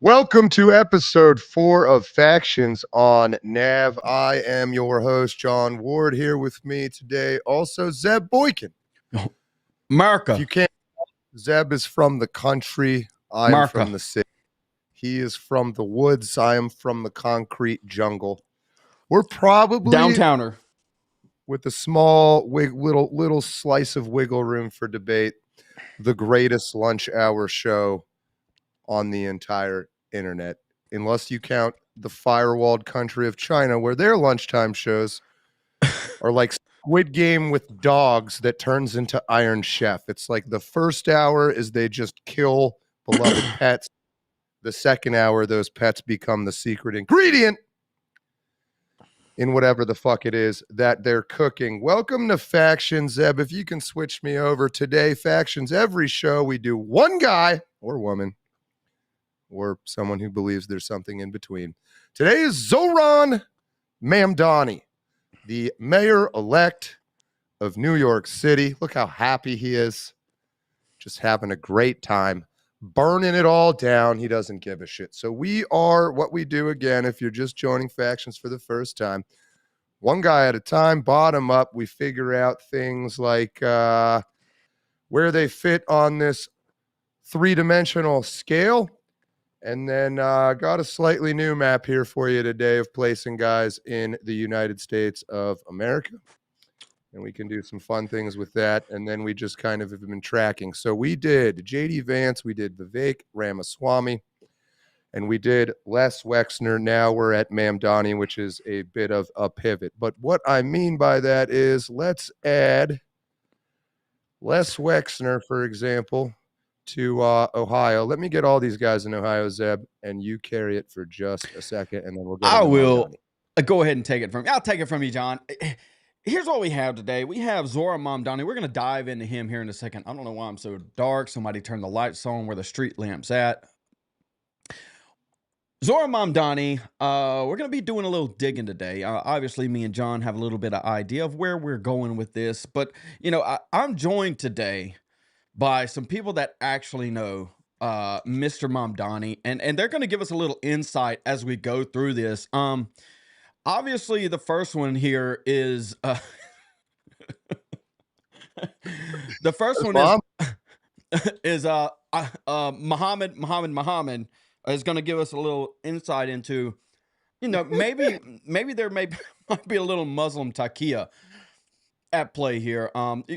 Welcome to episode 4 of Factions on Nav. I am your host, John Ward, here with me today. Also, Zeb Boykin. America. If you can't, Zeb is from the country. I am from the city. He is from the woods. I am from the concrete jungle. We're probably downtowner with a small little slice of wiggle room for debate. The greatest lunch hour show on the entire internet, unless you count the firewalled country of China, where their lunchtime shows are like Squid Game with dogs that turns into Iron Chef. It's like the first hour is they just kill beloved pets. The second hour, those pets become the secret ingredient in whatever the fuck it is that they're cooking. Welcome to Factions, Zeb. If you can switch me over today, Factions, every show we do one guy or woman or someone who believes there's something in between. Today is Zohran Mamdani, the mayor-elect of New York City. Look how happy he is. Just having a great time, burning it all down. He doesn't give a shit. So we are what we do again, if you're just joining Factions for the first time. One guy at a time, bottom up. We figure out things like where they fit on this three-dimensional scale. And then got a slightly new map here for you today of placing guys in the United States of America. And we can do some fun things with that. And then we just kind of have been tracking. So we did J.D. Vance, we did Vivek Ramaswamy, and we did Les Wexner. Now we're at Mamdani, which is a bit of a pivot. But what I mean by that is let's add Les Wexner, for example, to Ohio. Let me get all these guys in Ohio, Zeb, and you carry it for just a second, and then we'll go. I will go ahead and take it from you. I'll take it from you, John. Here's what we have today. We have Zohran Mamdani. We're going to dive into him here in a second. I don't know why I'm so dark. Somebody turn the lights on where the street lamp's at. Zohran Mamdani, we're going to be doing a little digging today. Obviously, me and John have a little bit of idea of where we're going with this, but, you know, I'm joined today by some people that actually know Mr. Mamdani, and they're going to give us a little insight as we go through this. Obviously, the first one here is the first one is Muhammad is going to give us a little insight into, you know, maybe there might be a little Muslim taqiyya at play here.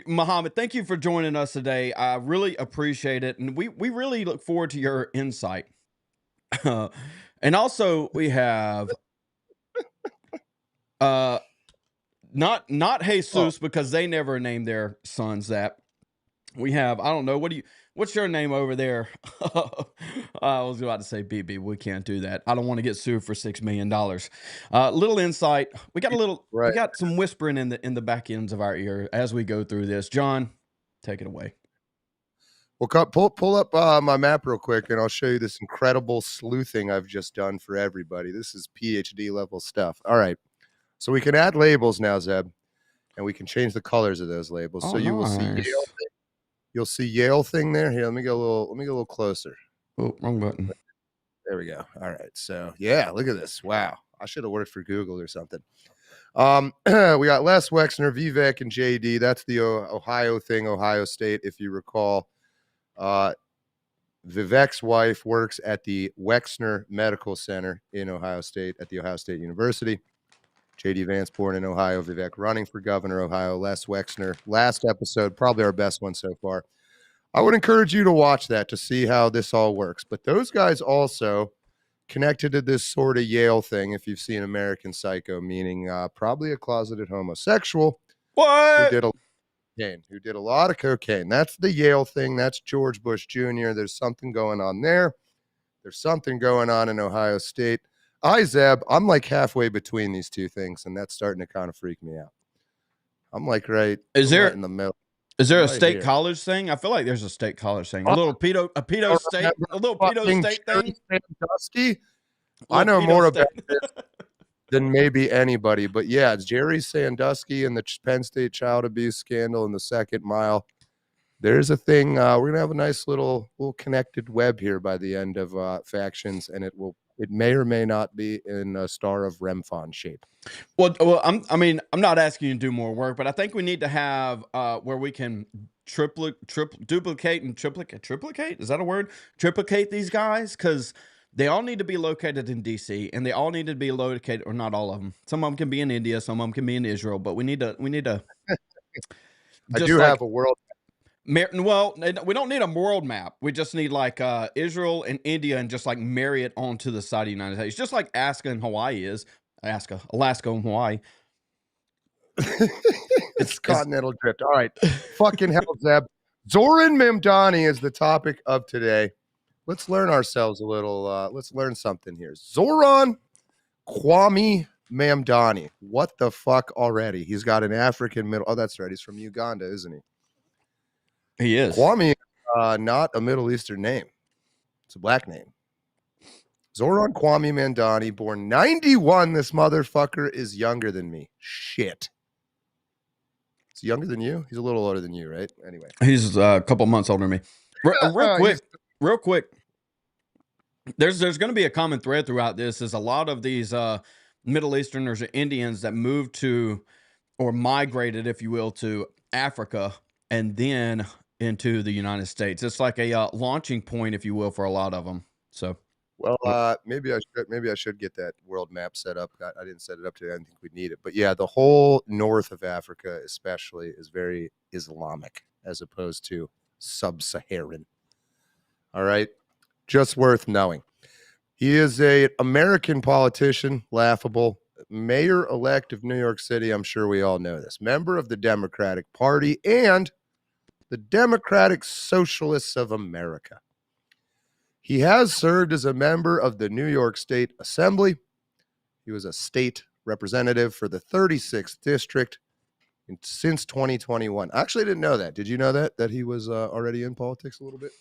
Muhammad, thank you for joining us today. I really appreciate it, and we really look forward to your insight. And also we have not Jesus, because they never named their sons that. We have, I don't know, what's your name over there? I was about to say BB. We can't do that. I don't want to get sued for $6 million. Little insight. We got a little, we got some whispering in the back ends of our ear as we go through this. John, take it away. Well, pull up my map real quick, and I'll show you this incredible sleuthing I've just done for everybody. This is PhD level stuff. All right. So we can add labels now, Zeb, and we can change the colors of those labels. So you will see Yale. You'll see Yale thing there. Here, let me get a little closer. Oh, wrong button. There we go. All right. So yeah, look at this. Wow. I should have worked for Google or something. We got Les Wexner, Vivek, and JD. That's the Ohio thing, Ohio State, if you recall. Vivek's wife works at the WEXNER Medical Center in Ohio State at the Ohio State University. J.D. Vance, born in Ohio. Vivek running for governor, Ohio. Les Wexner, last episode, probably our best one so far. I would encourage you to watch that to see how this all works. But those guys also connected to this sort of Yale thing, if you've seen American Psycho, meaning probably a closeted homosexual. What? Who did a lot of cocaine. That's the Yale thing. That's George Bush Jr. There's something going on there. There's something going on in Ohio State. Zeb, I'm like halfway between these two things, and that's starting to kind of freak me out. I'm like right in the middle. Is there a state college thing? I feel like there's a state college thing. A little pedo state thing. Sandusky? I know more about this than maybe anybody, but yeah, it's Jerry Sandusky and the Penn State child abuse scandal in the second mile. there's a thing. We're gonna have a nice little connected web here by the end of factions, and it may or may not be in a Star of Remfon shape. Well, I'm not asking you to do more work, but I think we need to have where we can duplicate and triplicate. Is that a word? Triplicate these guys, because they all need to be located in DC, and they all need to be located, or not all of them. Some of them can be in India, some of them can be in Israel, but we need to. I do have a world. Well, we don't need a world map. We just need like Israel and India, and just like marry it onto the side of the United States, just like Alaska and Hawaii is. Alaska and Hawaii. It's continental drift. All right. Fucking hell, Zeb. Zohran Mamdani is the topic of today. Let's learn ourselves a little. Let's learn something here. Zohran Mamdani. What the fuck already? He's got an African middle. Oh, that's right. He's from Uganda, isn't he? He is. Kwame, not a Middle Eastern name. It's a black name. Zohran Mamdani, born 91. This motherfucker is younger than me. Shit. Is he younger than you? He's a little older than you, right? Anyway. He's a couple months older than me. Real quick. There's going to be a common thread throughout this. Is a lot of these Middle Easterners or Indians that moved to, or migrated, if you will, to Africa and then into the United States. It's like a launching point, if you will, for a lot of them. So, well, maybe I should get that world map set up. I didn't set it up today. I didn't think we'd need it, but yeah, the whole north of Africa, especially, is very Islamic as opposed to sub-Saharan. All right, just worth knowing. He is an American politician, laughable, mayor-elect of New York City. I'm sure we all know this. Member of the Democratic Party and the Democratic Socialists of America. He has served as a member of the New York State Assembly. He was a state representative for the 36th district since 2021. I actually didn't know that. Did you know that he was already in politics a little bit?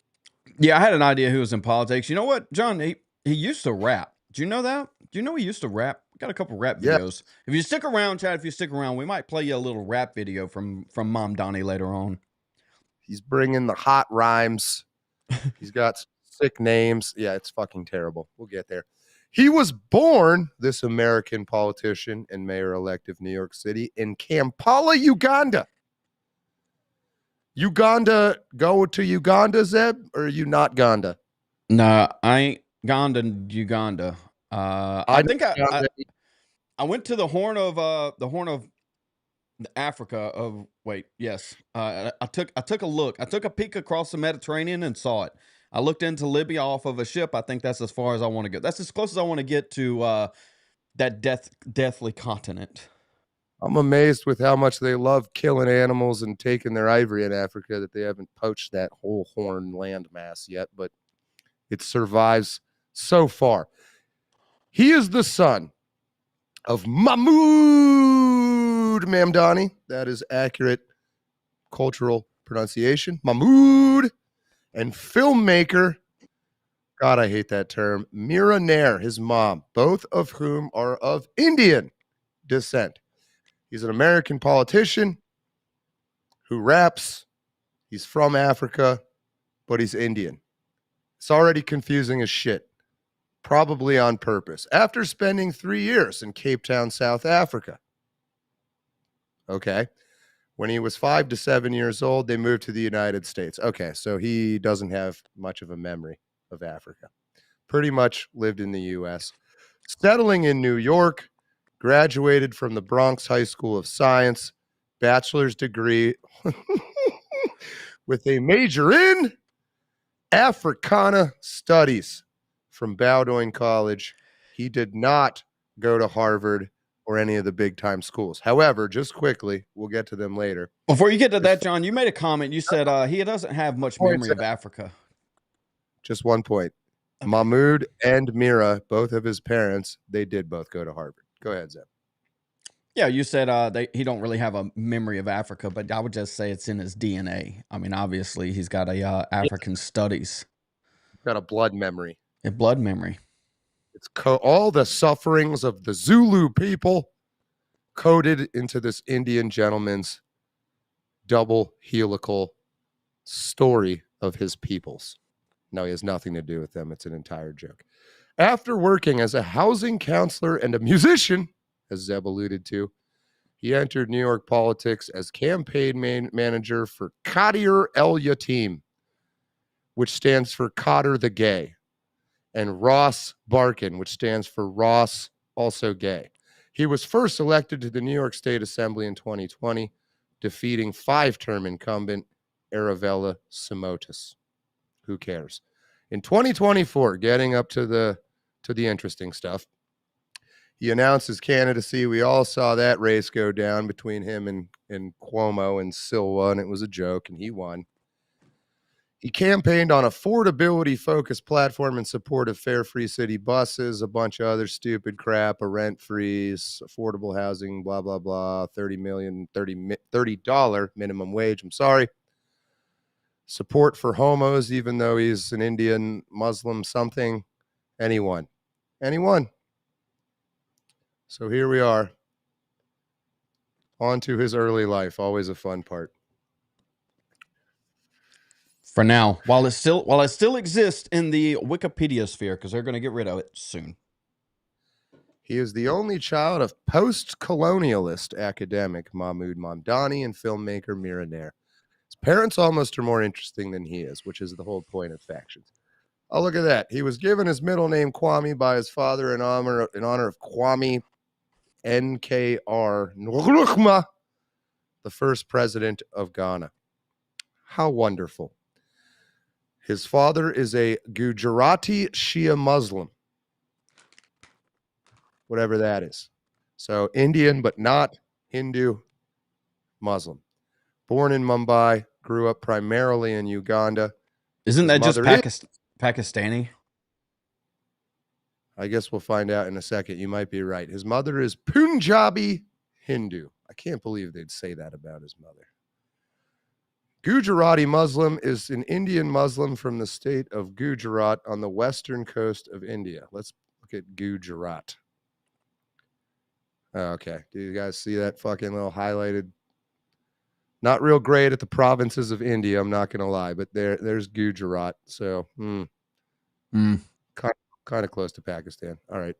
Yeah, I had an idea he was in politics. You know what, John? He used to rap. Do you know that? Do you know he used to rap? Got a couple rap videos. Yeah. If you stick around, Chad, we might play you a little rap video from Mamdani later on. He's bringing the hot rhymes. He's got sick names. Yeah, it's fucking terrible. We'll get there. He was born, this American politician and mayor-elect of New York City, in Kampala, Uganda. Go to Uganda, Zeb, or are you not Uganda? No, I ain't Uganda. I think I went to the Horn of Africa. I took a look. I took a peek across the Mediterranean and saw it. I looked into Libya off of a ship. I think that's as far as I want to go. That's as close as I want to get to that deathly continent. I'm amazed with how much they love killing animals and taking their ivory in Africa that they haven't poached that whole Horn landmass yet, but it survives so far. He is the son of Mahmoud Mamdani. That is accurate cultural pronunciation. Mahmoud. And filmmaker, God, I hate that term, Mira Nair, his mom, both of whom are of Indian descent. He's an American politician who raps. He's from Africa, but he's Indian. It's already confusing as shit, probably on purpose. After spending 3 years in Cape Town, South Africa. Okay. When he was 5 to 7 years old, they moved to the United States. Okay, so he doesn't have much of a memory of Africa. Pretty much lived in the U.S. Settling in New York, graduated from the Bronx High School of Science, bachelor's degree with a major in Africana Studies from Bowdoin College. He did not go to Harvard or any of the big time schools. However, just quickly, we'll get to them later. Before you get to that, John, you made a comment. You said he doesn't have much memory of Africa. Just 1 point. Okay. Mahmoud and Mira, both of his parents, they did both go to Harvard. Go ahead, Zeb. Yeah, you said he don't really have a memory of Africa, but I would just say it's in his DNA. I mean, obviously, he's got a African studies. He's got a blood memory. A blood memory. It's all the sufferings of the Zulu people coded into this Indian gentleman's double helical story of his peoples. No, he has nothing to do with them. It's an entire joke. After working as a housing counselor and a musician, as Zeb alluded to, he entered New York politics as campaign manager for Qadir El Yatim, which stands for Qadir the Gay, and Ross Barkin, which stands for Ross also gay. He was first elected to the New York State Assembly in 2020, defeating five-term incumbent Aravella Simotis. Who cares? In 2024, getting up to the interesting stuff, he announced his candidacy. We all saw that race go down between him and Cuomo and Silva, and it was a joke, and he won. He campaigned on affordability-focused platform in support of fare-free city buses, a bunch of other stupid crap, a rent-freeze, affordable housing, blah, blah, blah, $30 minimum wage. I'm sorry. Support for homos, even though he's an Indian Muslim something. Anyone. So here we are. On to his early life. Always a fun part. For now, while it still exists in the Wikipedia sphere, because they're going to get rid of it soon. He is the only child of post-colonialist academic Mahmoud Mamdani and filmmaker Mira Nair. His parents almost are more interesting than he is, which is the whole point of factions. Oh, look at that. He was given his middle name Kwame by his father in honor of Kwame Nkrumah, the first president of Ghana. How wonderful. His father is a Gujarati Shia Muslim, whatever that is. So Indian, but not Hindu Muslim. Born in Mumbai, grew up primarily in Uganda. Isn't that just Pakistani? I guess we'll find out in a second. You might be right. His mother is Punjabi Hindu. I can't believe they'd say that about his mother. Gujarati Muslim is an Indian Muslim from the state of Gujarat on the western coast of India. Let's look at Gujarat. Okay. Do you guys see that fucking little highlighted? Not real great at the provinces of India, I'm not going to lie, but there's Gujarat. So, kind of close to Pakistan. All right.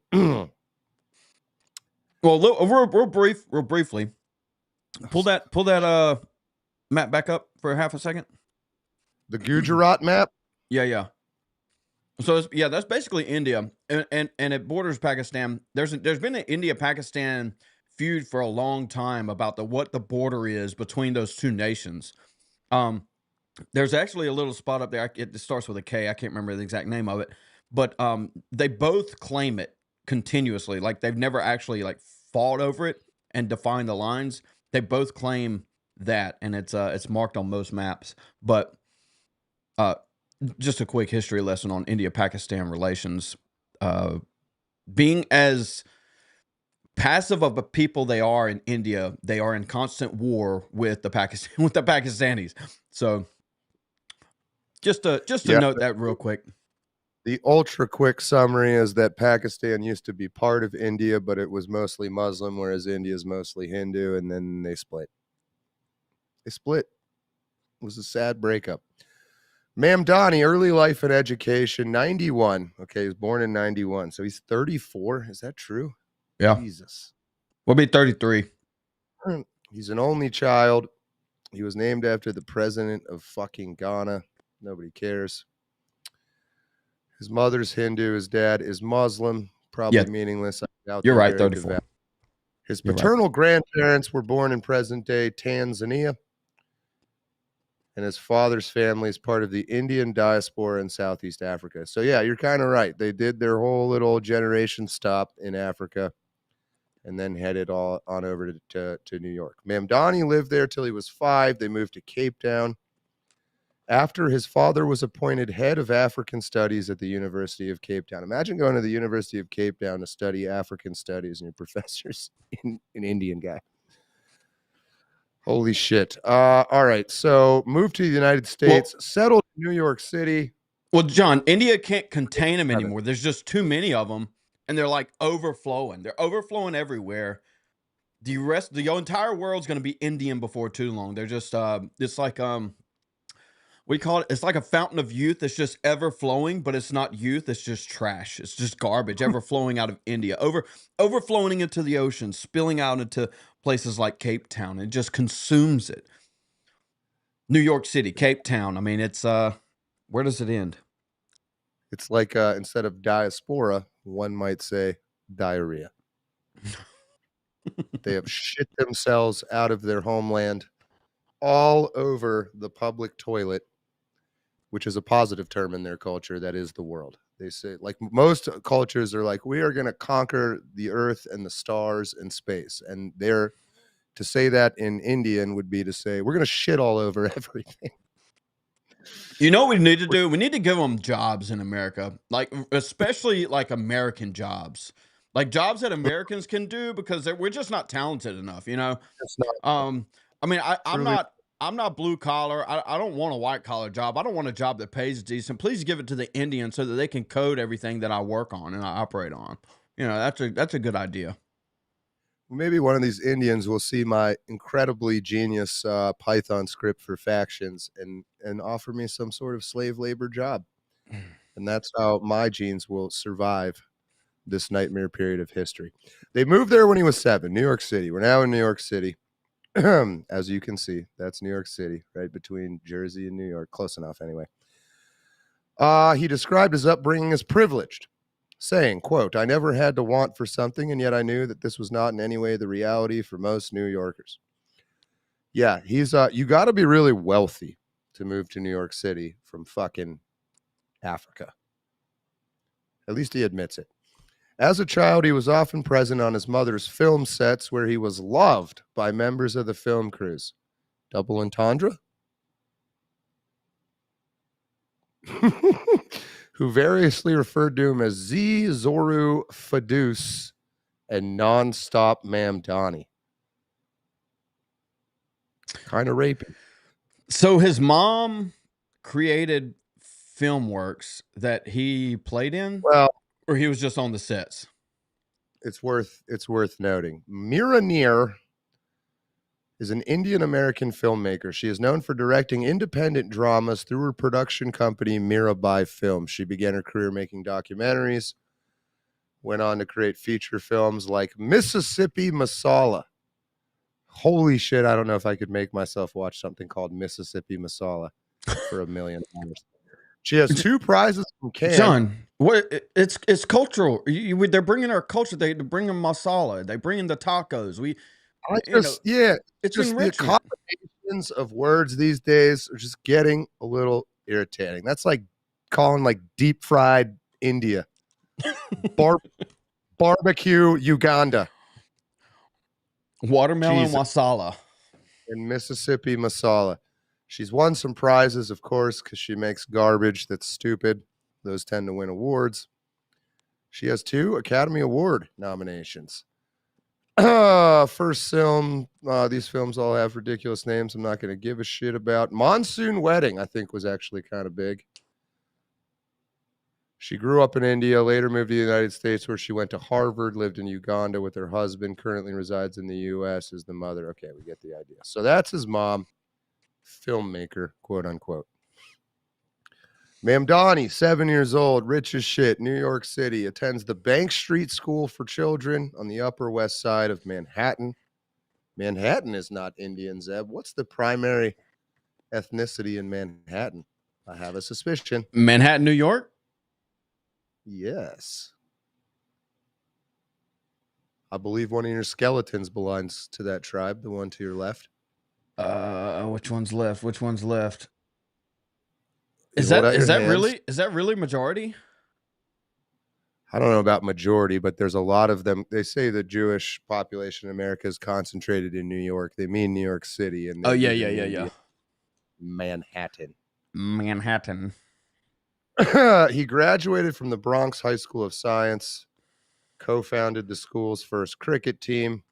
Well, look, real briefly, pull that map back up for half a second. The Gujarat map? Yeah. So that's basically India, and it borders Pakistan. There's been an India-Pakistan feud for a long time about what the border is between those two nations. There's actually a little spot up there. It starts with a K. I can't remember the exact name of it, but they both claim it continuously. Like they've never actually like fought over it and defined the lines. They both claim that, and it's marked on most maps. But just a quick history lesson on India-Pakistan relations. Being as passive of a people they are in India, they are in constant war with the Pakistanis. So just to note that real quick. The ultra quick summary is that Pakistan used to be part of India, but it was mostly Muslim, whereas India is mostly Hindu, and then they split. It was a sad breakup. Mamdani, early life and education, 91. Okay, he was born in 91, so he's 34. Is that true? Yeah. Jesus. We'll be 33. He's an only child. He was named after the president of fucking Ghana. Nobody cares. His mother's Hindu. His dad is Muslim. Probably meaningless. You're right, 34. His paternal grandparents were born in present-day Tanzania. And his father's family is part of the Indian diaspora in Southeast Africa. So, yeah, you're kind of right. They did their whole little generation stop in Africa and then headed all on over to New York. Mamdani lived there till he was 5. They moved to Cape Town. After his father was appointed head of African studies at the University of Cape Town. Imagine going to the University of Cape Town to study African studies and your professor's an Indian guy. Holy shit. All right. So moved to the United States, settled in New York City. Well, John, India can't contain them anymore. There's just too many of them, and they're like overflowing. They're overflowing everywhere. The entire world's going to be Indian before too long. They're just, it's like, we call it, it's like a fountain of youth. It's just ever flowing, but it's not youth. It's just trash. It's just garbage ever flowing out of India, overflowing into the ocean, spilling out into places like Cape Town. It just consumes it. New York City, Cape Town. I mean, it's where does it end? It's like instead of diaspora, one might say diarrhea. They have shit themselves out of their homeland all over the public toilet, which is a positive term in their culture. That is the world. They say, like most cultures are like, we are going to conquer the earth and the stars and space. And they're, to say that in Indian would be to say, we're going to shit all over everything. You know what we need to do? We need to give them jobs in America, like especially like American jobs, like jobs that Americans can do because we're just not talented enough. You know, It's not I mean, I'm truly. not. I'm not blue collar. I don't want a white collar job. I don't want a job that pays decent. Please give it to the Indians so that they can code everything that I work on and I operate on. You know, that's a good idea. Maybe one of these Indians will see my incredibly genius Python script for factions and offer me some sort of slave labor job. And that's how my genes will survive this nightmare period of history. They moved there when he was 7, New York City. We're now in New York City. As you can see, that's New York City, right between Jersey and New York. Close enough, anyway. He described his upbringing as privileged, saying, quote, I never had to want for something, and yet I knew that this was not in any way the reality for most New Yorkers. Yeah, he's you got to be really wealthy to move to New York City from fucking Africa. At least he admits it. As a child, he was often present on his mother's film sets where he was loved by members of the film crews. Double entendre? Who variously referred to him as Zohran Mamdani and Nonstop Mamdani. Kind of rapey. So his mom created film works that he played in, Well, or he was just on the sets. it's worth noting. Mira Neer is an Indian-American filmmaker. She is known for directing independent dramas through her production company, Mirabai Films. She began her career making documentaries, went on to create feature films like Mississippi Masala. Holy shit, I don't know if I could make myself watch something called Mississippi Masala for $1 million. She has 2 prizes from Cannes. John, what it's cultural. They're bringing our culture. They bring in masala. They bring in the tacos. It's just the enrichment. combinations of words these days are just getting a little irritating. That's like calling like deep fried India, barbecue Uganda, Watermelon Jesus, wasala, and Mississippi Masala. She's won some prizes, of course, because she makes garbage that's stupid. Those tend to win awards. She has 2 Academy Award nominations. First film, these films all have ridiculous names I'm not going to give a shit about. Monsoon Wedding, I think, was actually kind of big. She grew up in India, later moved to the United States, where she went to Harvard, lived in Uganda with her husband, currently resides in the U.S. as the mother. Okay, we get the idea. So that's his mom, filmmaker, quote unquote. Mamdani, 7 years old, rich as shit, New York City, attends the Bank Street School for Children on the Upper West Side of Manhattan. Manhattan is not Indian, Zeb. What's the primary ethnicity in Manhattan? I have a suspicion. Manhattan, New York. Yes. I believe one of your skeletons belongs to that tribe, the one to your left. Which one's left? Which one's left? You Is that hold out is your that hands. really is that really majority? I don't know about majority, but there's a lot of them. They say the Jewish population in America is concentrated in New York. They mean New York City, and they Oh yeah, even yeah, mean yeah. Manhattan. Manhattan. He graduated from the Bronx High School of Science, co-founded the school's first cricket team,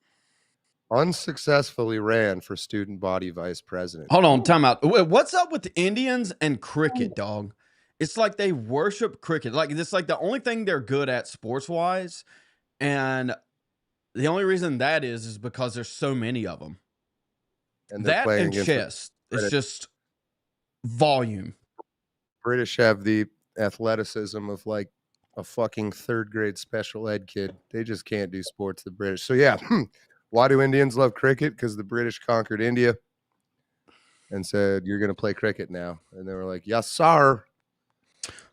unsuccessfully ran for student body vice president. Hold on, time out. What's up with the Indians and cricket, dog? It's like they worship cricket. Like it's like the only thing they're good at sports wise, and the only reason that is because there's so many of them. And they're That playing and against chess. It's British. just volume. British have the athleticism of like a fucking third grade special ed kid. They just can't do sports, the British. So yeah, why do Indians love cricket? Because the British conquered India and said, you're going to play cricket now. And they were like, yes, sir.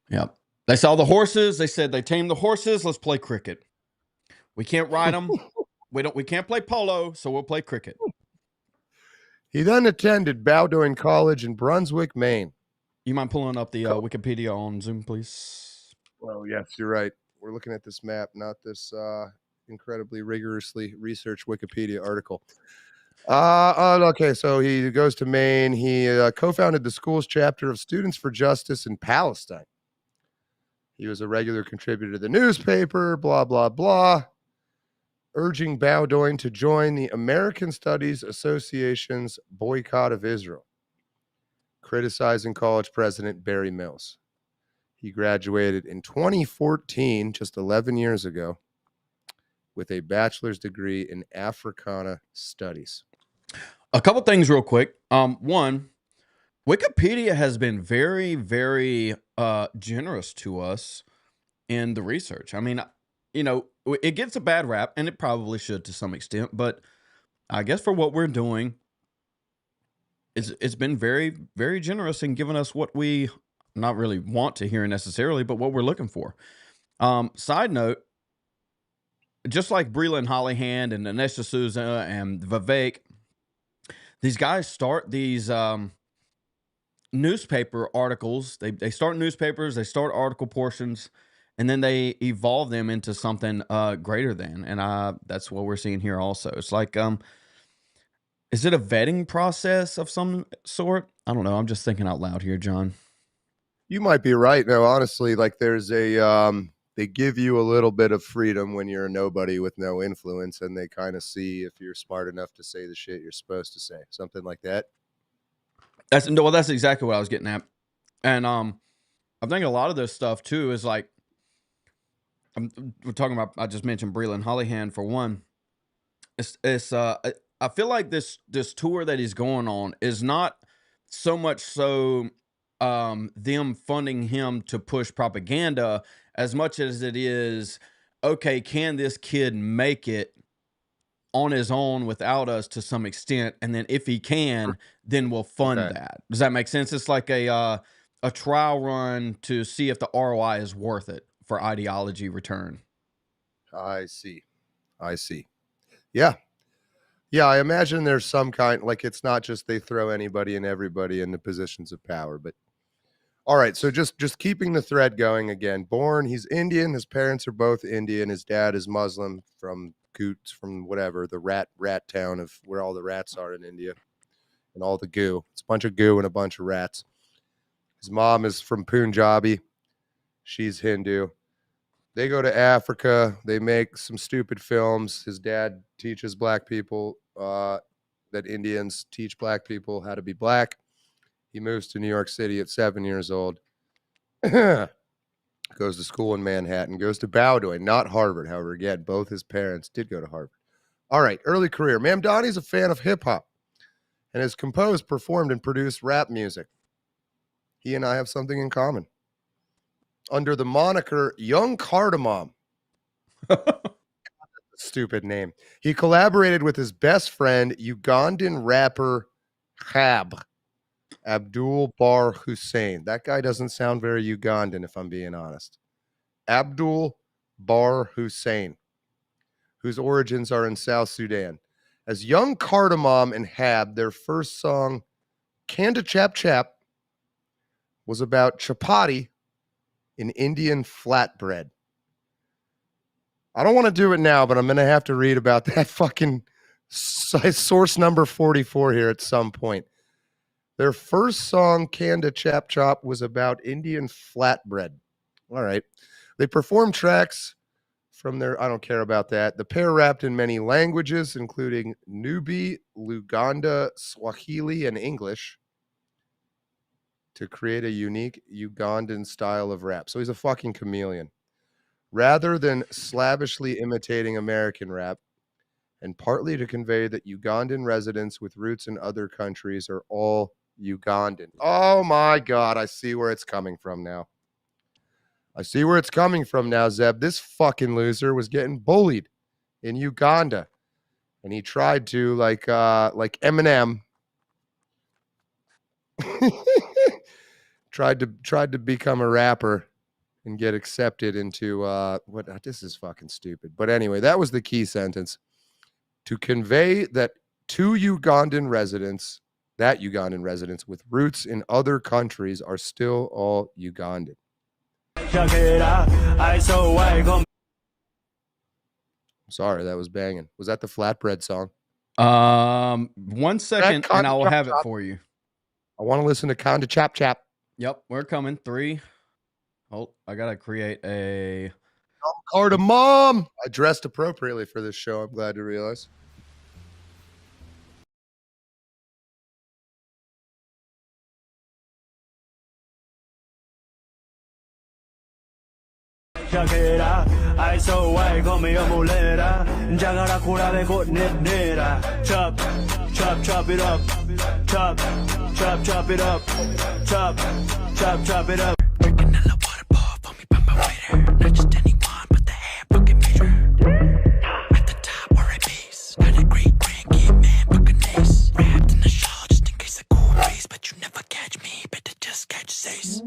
Yep. They saw the horses. They said they tamed the horses. Let's play cricket. We can't ride them. We can't play polo, so we'll play cricket. He then attended Bowdoin College in Brunswick, Maine. You mind pulling up the Wikipedia on Zoom, please? Oh, yes, you're right. We're looking at this map, not this incredibly rigorously researched Wikipedia article. Okay, so he goes to Maine. He co-founded the school's chapter of Students for Justice in Palestine. He was a regular contributor to the newspaper, blah, blah, blah, urging Bowdoin to join the American Studies Association's boycott of Israel, criticizing college president Barry Mills. He graduated in 2014, just 11 years ago, with a bachelor's degree in Africana Studies. A couple things real quick. One, Wikipedia has been very, very generous to us in the research. I mean, you know, it gets a bad rap, and it probably should to some extent, but I guess for what we're doing, it's been very, very generous in giving us what we not really want to hear necessarily, but what we're looking for. Side note, just like Breland Hollyhand and Anesha Souza and Vivek, these guys start these newspaper articles. They start newspapers, they start article portions, and then they evolve them into something greater than. And that's what we're seeing here also. It's like, is it a vetting process of some sort? I don't know. I'm just thinking out loud here, John. You might be right. No, honestly, like there's a they give you a little bit of freedom when you're a nobody with no influence, and they kind of see if you're smart enough to say the shit you're supposed to say, something like that. That's exactly what I was getting at. And I think a lot of this stuff too is like, we're talking about, I just mentioned Breland Hollyhand for one. I feel like this tour that he's going on is not so much so them funding him to push propaganda as much as it is, okay, can this kid make it on his own without us to some extent? And then if he can, then we'll fund that. Does that make sense? It's like a trial run to see if the ROI is worth it for ideology return. I see. Yeah. I imagine there's some kind, like it's not just they throw anybody and everybody into positions of power, but all right. So just keeping the thread going again. He's Indian. His parents are both Indian. His dad is Muslim from Goots, from whatever, the rat town of where all the rats are in India and all the goo. It's a bunch of goo and a bunch of rats. His mom is from Punjabi. She's Hindu. They go to Africa. They make some stupid films. His dad teaches black people that Indians teach black people how to be black. He moves to New York City at 7 years old. Goes to school in Manhattan. Goes to Bowdoin, not Harvard. However, again, both his parents did go to Harvard. All right, early career. Mamdani's a fan of hip-hop and has composed, performed, and produced rap music. He and I have something in common. Under the moniker Young Cardamom. Stupid name. He collaborated with his best friend, Ugandan rapper Hab. Abdul Bar Hussein. That guy doesn't sound very Ugandan, if I'm being honest. Abdul Bar Hussein, whose origins are in South Sudan. As Young Cardamom and Hab, their first song, Kanda Chap Chap, was about chapati in Indian flatbread. I don't want to do it now, but I'm going to have to read about that fucking source number 44 here at some point. Their first song, Kanda Chap Chop, was about Indian flatbread. All right. They performed tracks from their, I don't care about that. The pair rapped in many languages, including Nubi, Luganda, Swahili, and English, to create a unique Ugandan style of rap. So he's a fucking chameleon. Rather than slavishly imitating American rap, and partly to convey that Ugandan residents with roots in other countries are all Ugandan. Oh my God, I see where it's coming from now. I see where it's coming from now, Zeb. This fucking loser was getting bullied in Uganda, and he tried to like Eminem tried to become a rapper and get accepted into what this is fucking stupid. But anyway, that was the key sentence. To convey that Ugandan residents with roots in other countries are still all Ugandan. I'm sorry, that was banging. Was that the Flatbread song? 1 second, and I will have it for you. I want to listen to Conda Chap Chap. Yep, we're coming. 3. Oh, I gotta create a cardamom. I dressed appropriately for this show. I'm glad to realize. Ai sâu ai có mày ở mù lê ra Jangan aku rame kot net nera Chop, chop, chop it up Chop, chop, chop it up Chop, chop, chop it up Breaking a water ball for me by my waiter Not just anyone but the hair fucking meter At the top R.I.P.'s Got a great grandkid man fucking ace Wrapped in the shawl just in case a cool breeze But you never catch me, better just catch Ace.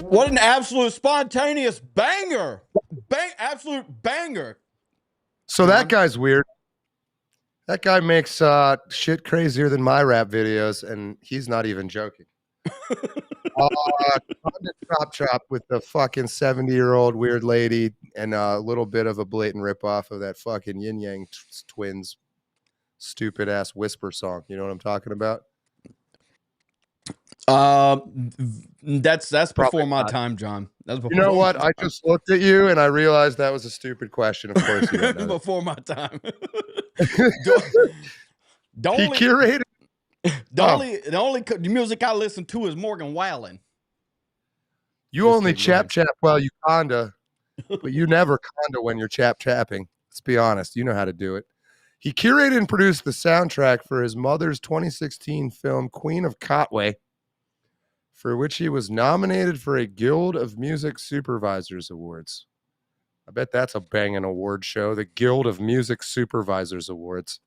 What an absolute spontaneous banger. Absolute banger. So that guy's weird. That guy makes shit crazier than my rap videos, and he's not even joking. Chop with the fucking 70-year-old weird lady and a little bit of a blatant ripoff of that fucking Yin Yang Twins stupid ass whisper song. You know what I'm talking about? That's before my time, John. That's before. You know what? I just looked at you and I realized that was a stupid question. Of course, you don't know before my time. He curated. The only music I listen to is Morgan Wallen. You only chap while you conda, but you never conda when you're chapping. Let's be honest. You know how to do it. He curated and produced the soundtrack for his mother's 2016 film Queen of Katwe, for which he was nominated for a Guild of Music Supervisors Awards. I bet that's a banging award show, the Guild of Music Supervisors Awards.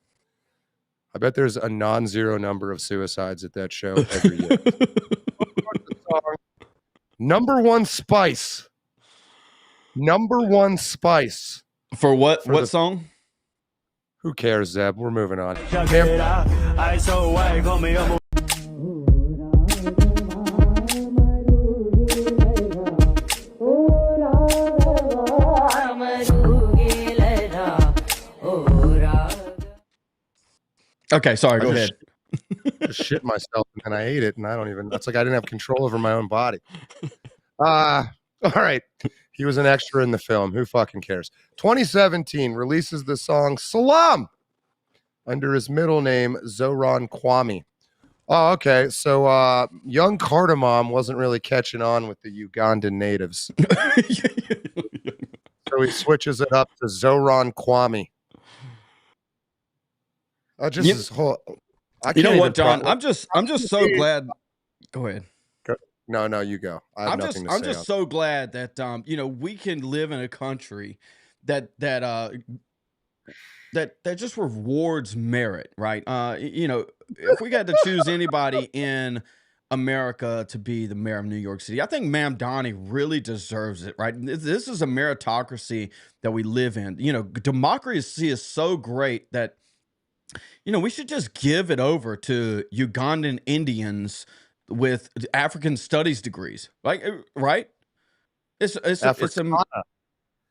I bet there's a non-zero number of suicides at that show every year. Number one spice. Number one spice. For what? What song? Who cares, Zeb? We're moving on. Okay, sorry, go ahead. Just shit myself and then I ate it, and I don't even, that's like I didn't have control over my own body. All right. He was an extra in the film. Who fucking cares? 2017 releases the song Salam under his middle name, Zohran Kwame. Oh, okay. So young Cardamom wasn't really catching on with the Ugandan natives. So he switches it up to Zohran Kwame. His whole. You know what, John? I'm just so glad. Go ahead. No, you go. I'm just so glad that we can live in a country that just rewards merit, right? If we got to choose anybody in America to be the mayor of New York City, I think Mamdani really deserves it, right? This is a meritocracy that we live in. Democracy is so great that we should just give it over to Ugandan Indians with African studies degrees, right? It's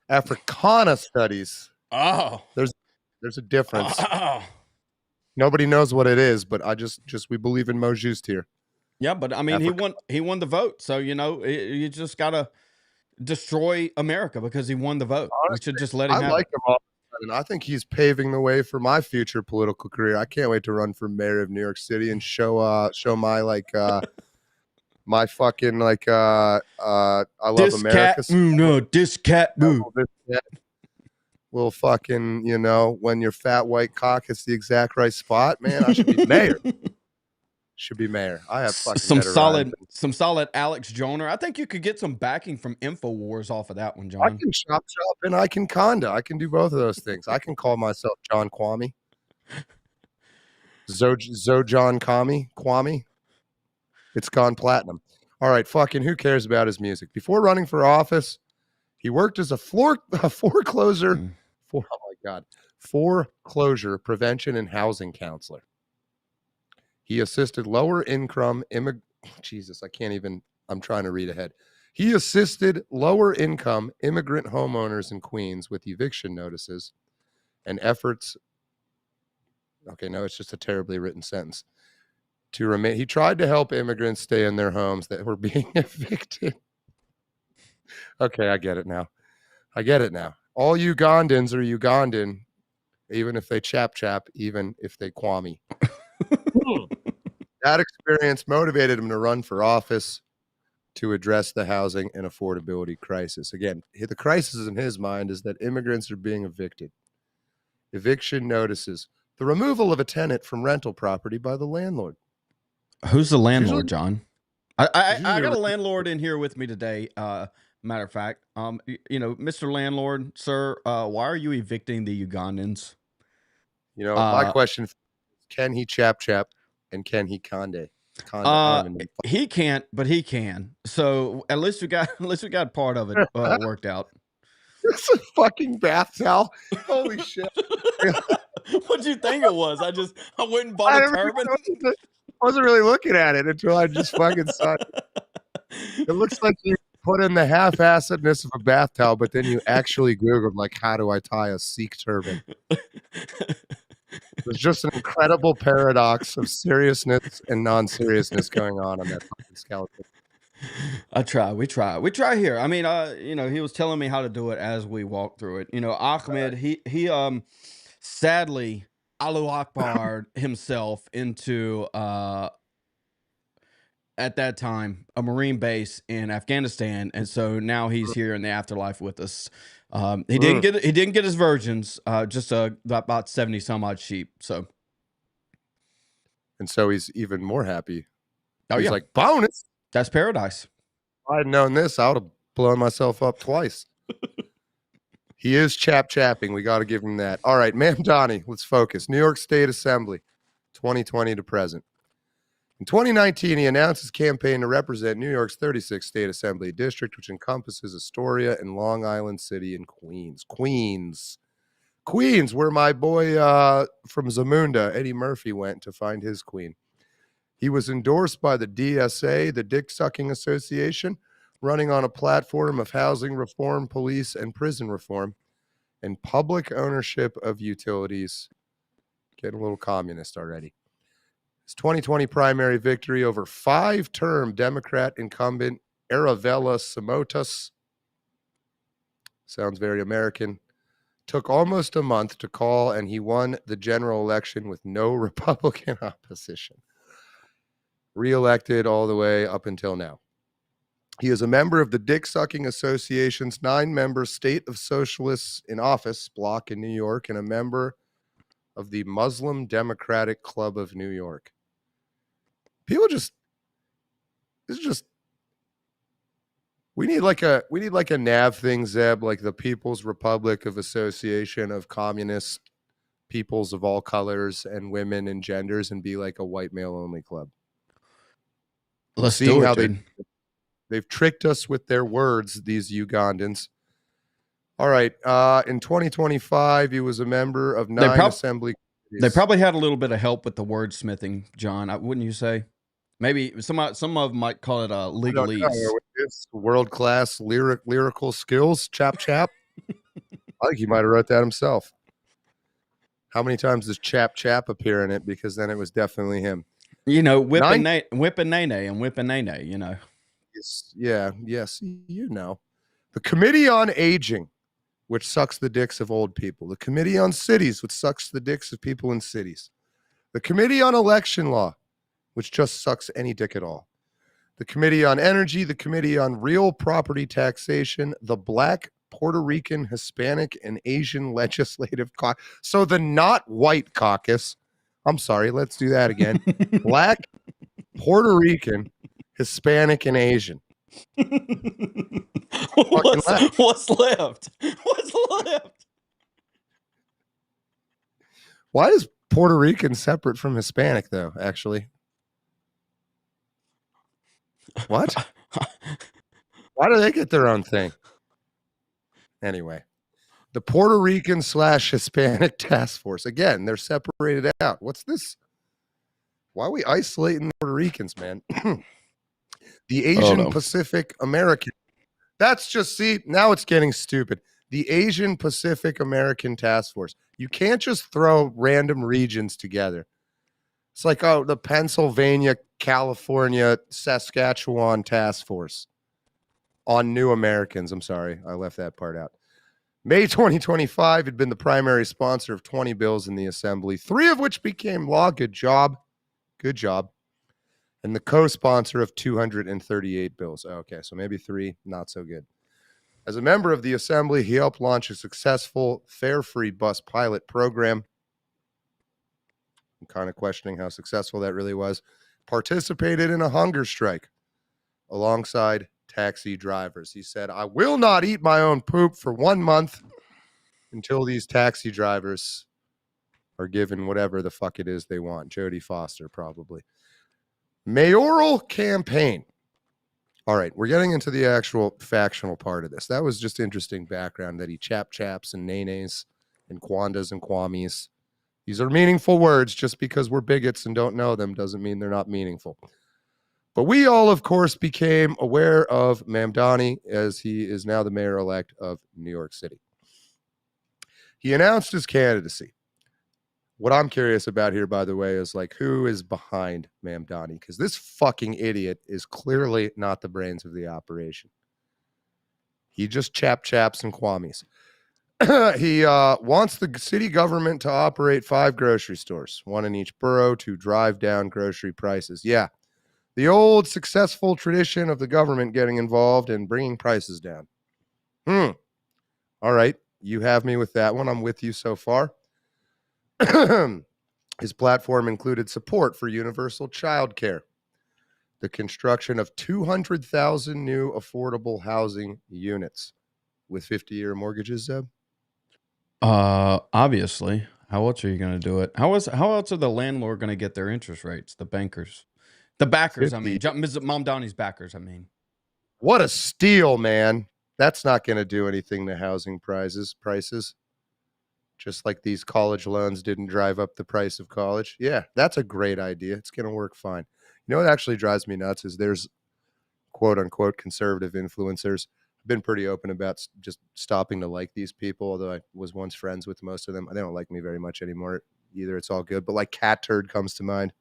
Africana studies. Oh, there's a difference. Oh. Nobody knows what it is, but we believe in Mo Juste here. Yeah, but I mean, he won the vote, so you just gotta destroy America because he won the vote. Honestly, we should just let him. I like him all. And I think he's paving the way for my future political career. I can't wait to run for mayor of New York City and show my my fucking I love this America. Cat, no, this cat move. little fucking, when your fat white cock hits the exact right spot, man, I should be mayor. Should be mayor. I have fucking some better rhymes. solid Alex Joyner. I think you could get some backing from InfoWars off of that one, I John. can chop and I can conda. I can do both of those things. I can call myself John Kwame. John Kwame. It's gone platinum. All right, fucking who cares about his music? Before running for office, he worked as a foreclosure prevention and housing counselor. He assisted lower income Jesus, I'm trying to read ahead. He assisted lower income immigrant homeowners in Queens with eviction notices and efforts. Okay, no, it's just a terribly written sentence. He tried to help immigrants stay in their homes that were being evicted. Okay, I get it now. All Ugandans are Ugandan, even if they chap, even if they Kwame. That experience motivated him to run for office to address the housing and affordability crisis. Again, the crisis in his mind is that immigrants are being evicted. Eviction notices. The removal of a tenant from rental property by the landlord. Who's the landlord, John? I got a landlord in here with me today. Matter of fact, Mr. Landlord, sir, why are you evicting the Ugandans? My question is, can he chap and can he conde? He can't, but he can. So at least we got part of it worked out. It's a fucking bath towel. Holy shit. What'd you think it was? I went and bought a turban. I wasn't really looking at it until I just fucking saw it. It looks like you put in the half-assedness of a bath towel, but then you actually Googled, like, how do I tie a Sikh turban? There's just an incredible paradox of seriousness and non-seriousness going on that fucking skeleton. We try here. I mean, he was telling me how to do it as we walked through it. Ahmed, he sadly Allahu Akbar himself into at that time a Marine base in Afghanistan, and so now he's here in the afterlife with us. He didn't get his virgins, just about 70 some odd sheep. So he's even more happy. Oh, he's yeah. like, bonus. That's paradise. If I had known this, I would have blown myself up twice. He is chapping. We got to give him that. All right, Mamdani, let's focus. New York State Assembly, 2020 to present. In 2019, he announced his campaign to represent New York's 36th State Assembly District, which encompasses Astoria and Long Island City and Queens. Queens, where my boy from Zamunda, Eddie Murphy, went to find his queen. He was endorsed by the DSA, the Dick Sucking Association, running on a platform of housing reform, police and prison reform, and public ownership of utilities. Getting a little communist already. His 2020 primary victory over five-term Democrat incumbent Aravella Simotas, sounds very American, took almost a month to call, and he won the general election with no Republican opposition. Re-elected all the way up until now. He is a member of the Dick Sucking Association's 9-member State of Socialists in Office block in New York, and a member of the Muslim Democratic Club of New York. We need like a NAV thing, Zeb, like the People's Republic of Association of Communist Peoples of all colors and women and genders, and be like a white male only club. Let's see how they've tricked us with their words, these Ugandans. All right. In 2025, he was a member of 9 assembly committees. They probably had a little bit of help with the wordsmithing, John. Wouldn't you say? Maybe some of them might call it legalese. World-class lyrical skills, chap. I think he might have wrote that himself. How many times does chap appear in it? Because then it was definitely him. Whipping nay and whipping nay, Yes, The Committee on Aging, which sucks the dicks of old people. The Committee on Cities, which sucks the dicks of people in cities. The Committee on Election Law, which just sucks any dick at all. The Committee on Energy, the Committee on Real Property Taxation, the Black Puerto Rican, Hispanic, and Asian Legislative Caucus. So the not white caucus. I'm sorry, let's do that again. Black, Puerto Rican, Hispanic, and Asian. What's left? What's left? Why is Puerto Rican separate from Hispanic, though, actually? What? Why do they get their own thing? Anyway, the Puerto Rican / Hispanic Task Force. Again, they're separated out. What's this? Why are we isolating Puerto Ricans, man? The Asian Pacific American. That's just, see, now it's getting stupid. The Asian Pacific American Task Force. You can't just throw random regions together. It's like, oh, the Pennsylvania, California, Saskatchewan Task Force on New Americans. I'm sorry, I left that part out. May 2025 had been the primary sponsor of 20 bills in the assembly, 3 of which became law. Good job. Good job. And the co-sponsor of 238 bills. Okay, so maybe 3, not so good. As a member of the assembly, he helped launch a successful fare-free bus pilot program. I'm kind of questioning how successful that really was. Participated in a hunger strike alongside taxi drivers. He said, I will not eat my own poop for 1 month until these taxi drivers are given whatever the fuck it is they want. Jodie Foster, probably. Mayoral campaign. All right, we're getting into the actual factional part of this. That was just interesting background that he chaps and nays and quandas and kwamis. These are meaningful words. Just because we're bigots and don't know them doesn't mean they're not meaningful. But we all, of course, became aware of Mamdani as he is now the mayor-elect of New York City. He announced his candidacy. What I'm curious about here, by the way, is like, who is behind Mamdani? Because this fucking idiot is clearly not the brains of the operation. He just chaps and kwamis. He wants the city government to operate 5 grocery stores, 1 in each borough, to drive down grocery prices. Yeah, the old successful tradition of the government getting involved and bringing prices down. All right, you have me with that one. I'm with you so far. His platform included support for universal child care, the construction of 200,000 new affordable housing units with 50-year mortgages, Zeb? Obviously. How else are you going to do it? How else are the landlord going to get their interest rates? The bankers. The backers, 50. I mean. Mrs. Mamdani's backers, I mean. What a steal, man. That's not going to do anything to housing prices. Just like these college loans didn't drive up the price of college. Yeah, that's a great idea. It's going to work fine. You know what actually drives me nuts is there's quote-unquote conservative influencers. I've been pretty open about just stopping to like these people, although I was once friends with most of them. They don't like me very much anymore either. It's all good. But like Cat Turd comes to mind.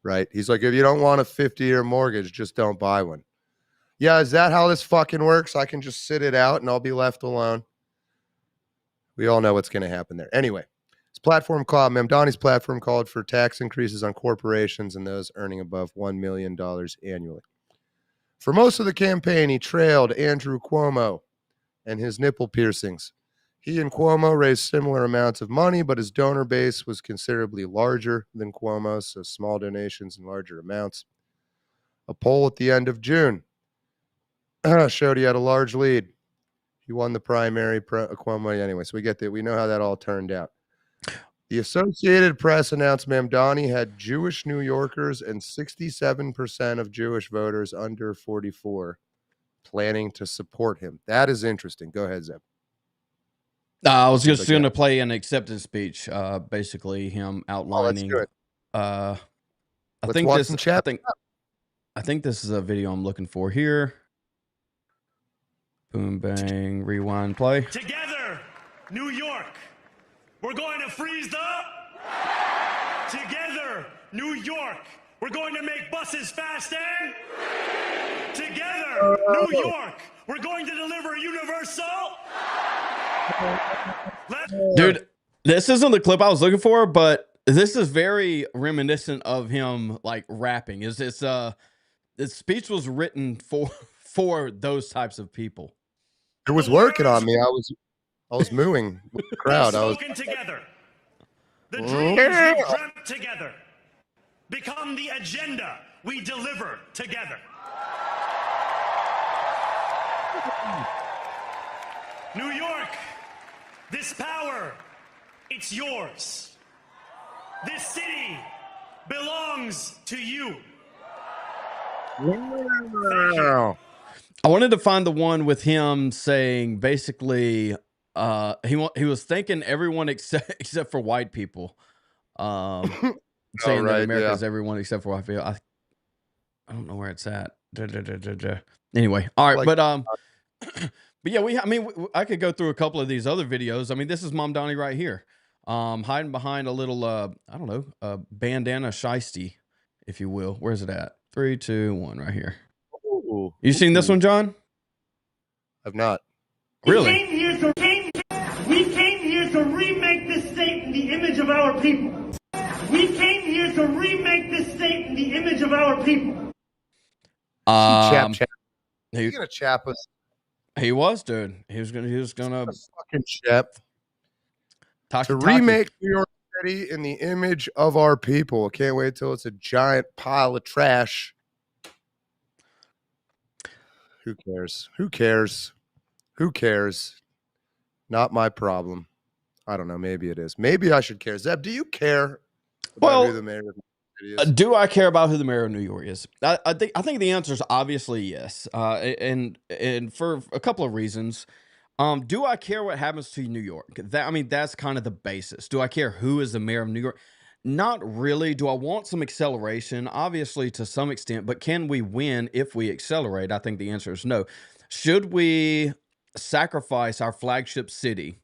Right? He's like, if you don't want a 50-year mortgage, just don't buy one. Yeah, is that how this fucking works? I can just sit it out and I'll be left alone. We all know what's going to happen there. Anyway, Mamdani's platform called for tax increases on corporations and those earning above $1 million annually. For most of the campaign, he trailed Andrew Cuomo and his nipple piercings. He and Cuomo raised similar amounts of money, but his donor base was considerably larger than Cuomo's, so small donations and larger amounts. A poll at the end of June showed he had a large lead. He won the primary, Cuomo. Anyway, so we get that. We know how that all turned out. The Associated Press announced Mamdani had Jewish New Yorkers and 67% of Jewish voters under 44 planning to support him. That is interesting. Go ahead, Zeb. I was just going to play an acceptance speech, basically him outlining. I think this is a video I'm looking for here. Boom, bang, rewind, play. Together, New York, we're going to freeze the... Together, New York, we're going to make buses fast and... Together, New York, we're going to deliver universal... Dude, this isn't the clip I was looking for, but this is very reminiscent of him, like, rapping. This speech was written for those types of people. It was working on me. I was mooing with the crowd. I was spoken together. The dreams we dreamt together become the agenda we deliver together. New York, this power, it's yours. This city belongs to you. Wow. I wanted to find the one with him saying basically he was thanking everyone except for white people. Saying that America is everyone except for white people. I don't know where it's at. Anyway, all right, but yeah, I could go through a couple of these other videos. I mean, this is Mamdani right here, hiding behind a little I don't know, bandana shiesty, if you will. Where's it at? 3, 2, 1, right here. Ooh, You seen this one, John? I've not. Really? We came here to remake this state in the image of our people. We came here to remake this state in the image of our people. Chap. He, He's gonna chap us. he was, dude. He was gonna Fucking chap. To remake New York City in the image of our people. Can't wait till it's a giant pile of trash. Who cares? Who cares? Who cares? Not my problem. I don't know. Maybe it is. Maybe I should care. Zeb, do you care about who the mayor of New York City is? Do I care about who the mayor of New York is? I think the answer is obviously yes. And for a couple of reasons. Do I care what happens to New York? That's kind of the basis. Do I care who is the mayor of New York? Not really. Do I want some acceleration? Obviously, to some extent, but can we win if we accelerate? I think the answer is no. Should we sacrifice our flagship city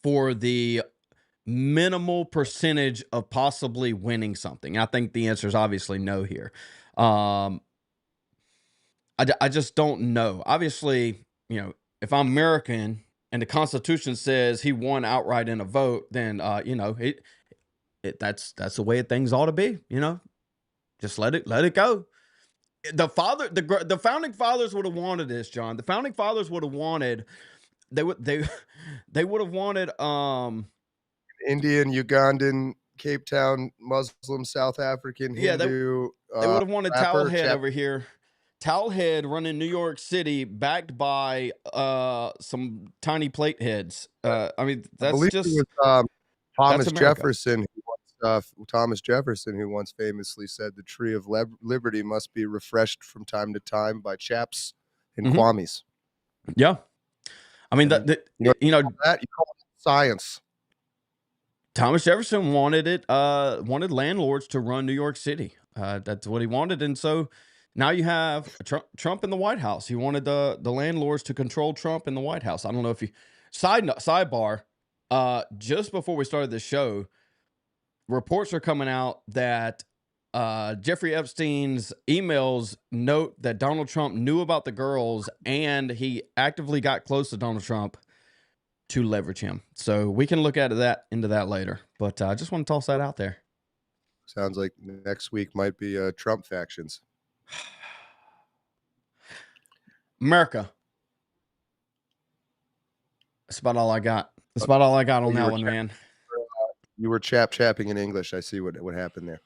for the minimal percentage of possibly winning something? I think the answer is obviously no here. I just don't know. Obviously, if I'm American and the Constitution says he won outright in a vote, then that's the way things ought to be. Just let it go. The founding fathers would have wanted this, John. The founding fathers would have wanted they would have wanted Indian, Ugandan, Cape Town, Muslim, South African, Hindu. They would have wanted Towelhead chap over here. Towelhead running New York City, backed by some tiny plate heads. That's just it was, Thomas America. Jefferson, who once famously said the tree of liberty must be refreshed from time to time by chaps and Kwamis. Yeah, you call it science. Thomas Jefferson wanted landlords to run New York City. That's what he wanted, and so now you have Trump in the White House. He wanted the landlords to control Trump in the White House. I don't know if you sidebar. Just before we started this show, reports are coming out that Jeffrey Epstein's emails note that Donald Trump knew about the girls and he actively got close to Donald Trump to leverage him. So we can look into that later. But I just want to toss that out there. Sounds like next week might be Trump factions. America. That's about all I got. That's about all I got on that one, man. You were chapping in English. I see what happened there.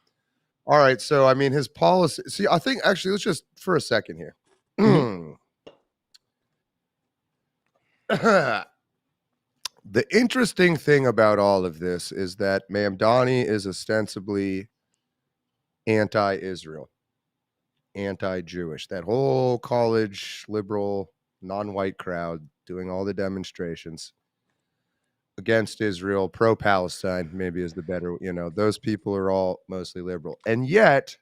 All right. So, his policy. See, I think actually, let's just for a second here. The interesting thing about all of this is that Mamdani is ostensibly anti-Israel, anti-Jewish. That whole college liberal, non-white crowd doing all the demonstrations against Israel, pro-Palestine, maybe is the better, those people are all mostly liberal. And yet,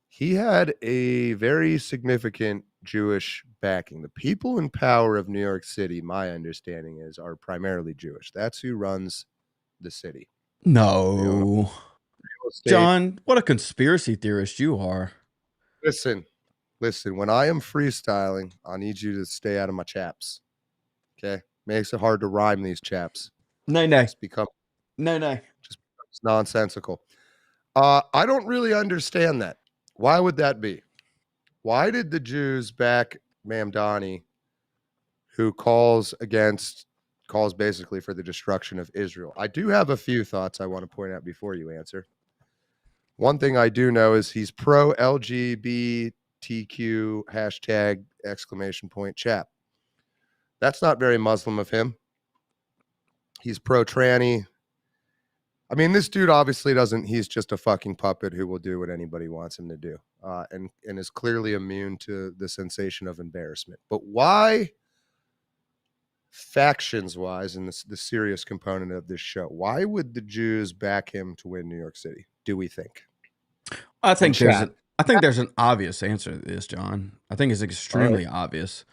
he had a very significant Jewish backing. The people in power of New York City, my understanding is, are primarily Jewish. That's who runs the city. No. John, what a conspiracy theorist you are. Listen, when I am freestyling, I need you to stay out of my chaps. Okay? Makes it hard to rhyme these chaps. No. Just becomes nonsensical. I don't really understand that. Why would that be? Why did the Jews back Mamdani who calls basically for the destruction of Israel. I do have a few thoughts I want to point out before you answer. One thing I do know is he's pro LGBTQ #! Chap. That's not very Muslim of him. He's pro tranny. I mean, this dude obviously doesn't. He's just a fucking puppet who will do what anybody wants him to do, and is clearly immune to the sensation of embarrassment. But why, factions-wise, and the serious component of this show, why would the Jews back him to win New York City? Do we think? I think there's an obvious answer to this, John. I think it's extremely obvious.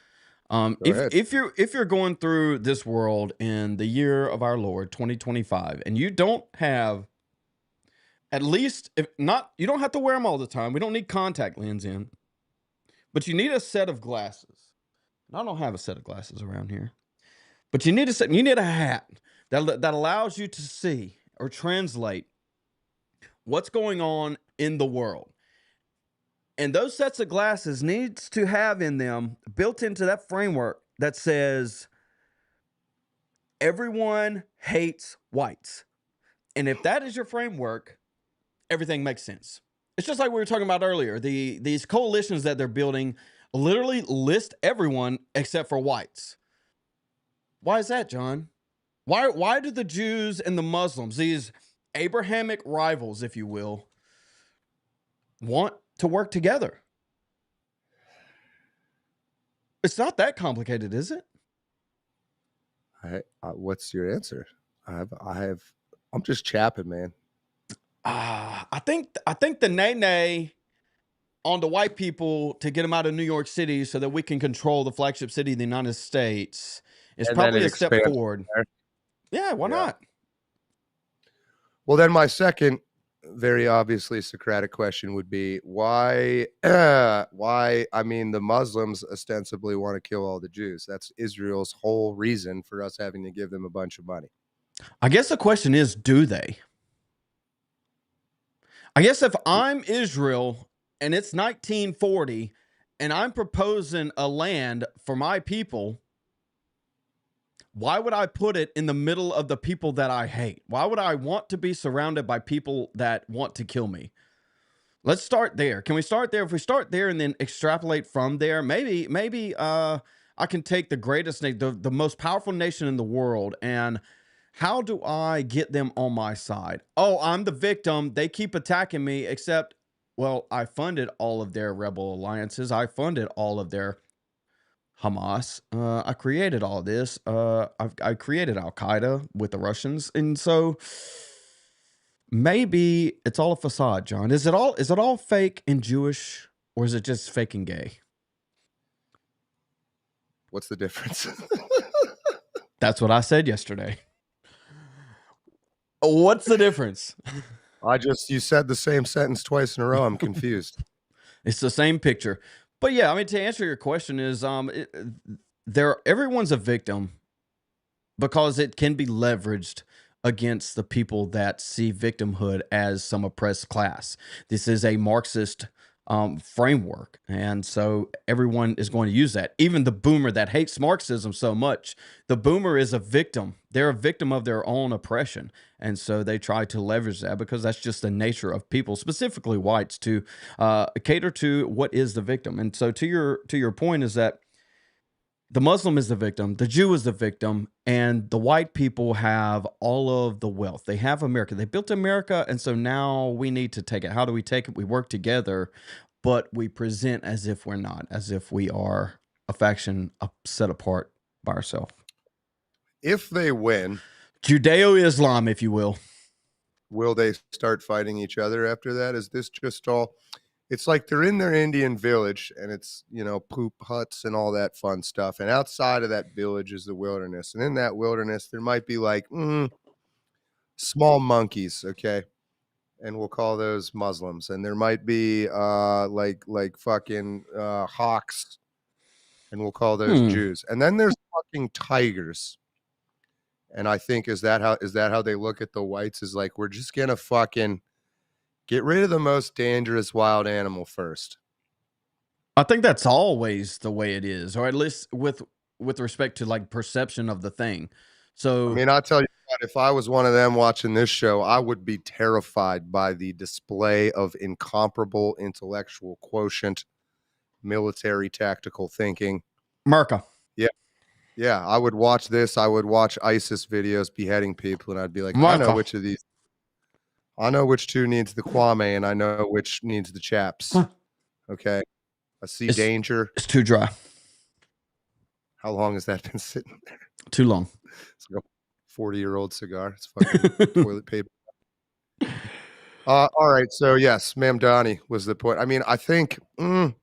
If you're going through this world in the year of our Lord 2025, and you don't have, at least you don't have to wear them all the time. We don't need contact lens in, but you need a set of glasses. And I don't have a set of glasses around here, but you need a hat that allows you to see or translate what's going on in the world. And those sets of glasses needs to have in them, built into that framework, that says everyone hates whites. And if that is your framework, everything makes sense. It's just like we were talking about earlier. These coalitions that they're building literally list everyone except for whites. Why is that, John? Why do the Jews and the Muslims, these Abrahamic rivals, if you will, want to work together? It's not that complicated, is it? What's your answer? I'm just chapping, man. I think the nay on the white people to get them out of New York City so that we can control the flagship city of the United States is probably a step forward. Yeah, why not? Well, then my second, very obviously Socratic question would be why? I mean, the Muslims ostensibly want to kill all the Jews. That's Israel's whole reason for us having to give them a bunch of money. I guess the question is, do they? I guess if I'm Israel and it's 1940 and I'm proposing a land for my people, why would I put it in the middle of the people that I hate? Why would I want to be surrounded by people that want to kill me? Let's start there. Can we start there? If we start there and then extrapolate from there, maybe I can take the greatest nation, the most powerful nation in the world, and how do I get them on my side? Oh, I'm the victim. They keep attacking me, except, well, I funded all of their rebel alliances. I funded all of their Hamas. I created all this. I created Al-Qaeda with the Russians. And so maybe it's all a facade, John. Is it all fake and Jewish, or is it just fake and gay? What's the difference? That's what I said yesterday. What's the difference? You said the same sentence twice in a row. I'm confused. It's the same picture. But yeah, I mean, to answer your question is, everyone's a victim because it can be leveraged against the people that see victimhood as some oppressed class. This is a Marxist framework, and so everyone is going to use that. Even the boomer that hates Marxism so much, the boomer is a victim. They're a victim of their own oppression, and so they try to leverage that because that's just the nature of people, specifically whites, to cater to what is the victim. And so to your point is that the Muslim is the victim, the Jew is the victim, and the white people have all of the wealth. They have America. They built America, and so now we need to take it. How do we take it? We work together, but we present as if we're not, as if we are a faction set apart by ourselves. If they win, Judeo-Islam, if you will they start fighting each other after that? Is this just all... It's like they're in their Indian village and it's, poop huts and all that fun stuff. And outside of that village is the wilderness. And in that wilderness, there might be like small monkeys, okay? And we'll call those Muslims. And there might be like fucking hawks, and we'll call those Jews. And then there's fucking tigers. And I think is that how they look at the whites? Is like, we're just gonna fucking get rid of the most dangerous wild animal first. I think that's always the way it is, or at least with with respect to like perception of the thing. So I mean, I'll tell you what, if I was one of them watching this show, I would be terrified by the display of incomparable intellectual quotient, military tactical thinking. Merca. Yeah, I would watch this. I would watch ISIS videos beheading people, and I'd be like, I know Marco. which of these. I know which two needs the Kwame, and I know which needs the chaps. Okay, I see danger. It's too dry. How long has that been sitting there? Too long. It's like a 40-year-old cigar. It's fucking toilet paper. All right, so yes, Mamdani was the point. I mean, I think I'm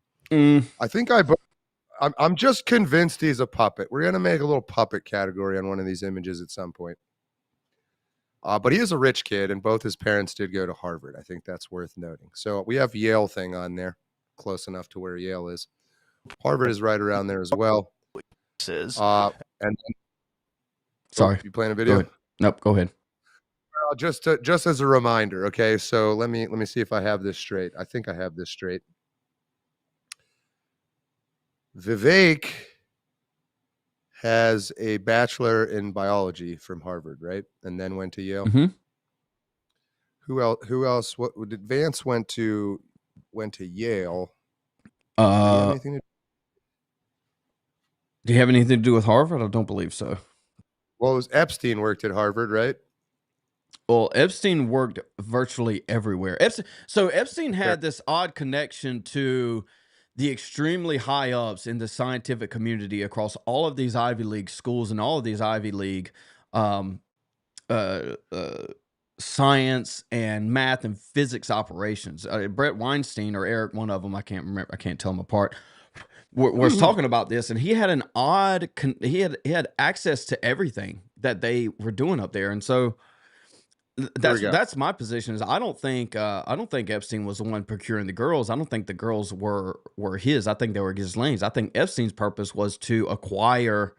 just convinced he's a puppet. We're gonna make a little puppet category on one of these images at some point. But he is a rich kid, and both his parents did go to Harvard. I think that's worth noting. So we have Yale thing on there, close enough to where Yale is. Harvard is right around there as well. And sorry, you playing a video? Nope, go ahead. Just as a reminder, okay. So let me see if I have this straight. I think I have this straight. Vivek has a bachelor in biology from Harvard, right? And then went to Yale. Mm-hmm. Who else? What did Vance went to Yale? Do you have anything to do with Harvard? I don't believe so. Well, it was Epstein worked at Harvard, right? Well, Epstein worked virtually everywhere. Epstein had this odd connection to the extremely high ups in the scientific community across all of these Ivy League schools and all of these Ivy League science and math and physics operations. Brett Weinstein or Eric, one of them, I can't remember. I can't tell them apart. Was talking about this, and he had an odd. He had access to everything that they were doing up there, and so that's my position. Is I don't think Epstein was the one procuring the girls. I don't think the girls were his. I think they were Ghislaine's. I think Epstein's purpose was to acquire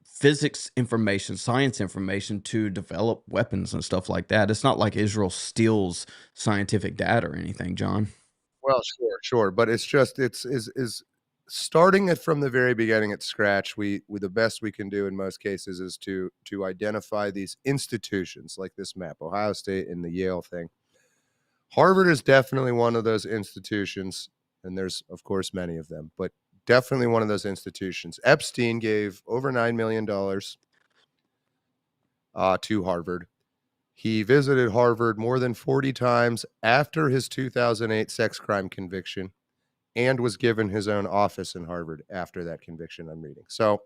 physics information, science information to develop weapons and stuff like that. It's not like Israel steals scientific data or anything, John. Well, sure, but it's just is starting it from the very beginning at scratch. We the best we can do in most cases is to identify these institutions like this map, Ohio State and the Yale thing. Harvard is definitely one of those institutions, and there's of course many of them, but definitely one of those institutions. Epstein gave over $9 million to Harvard. He visited Harvard more than 40 times after his 2008 sex crime conviction and was given his own office in Harvard after that conviction, I'm reading. So,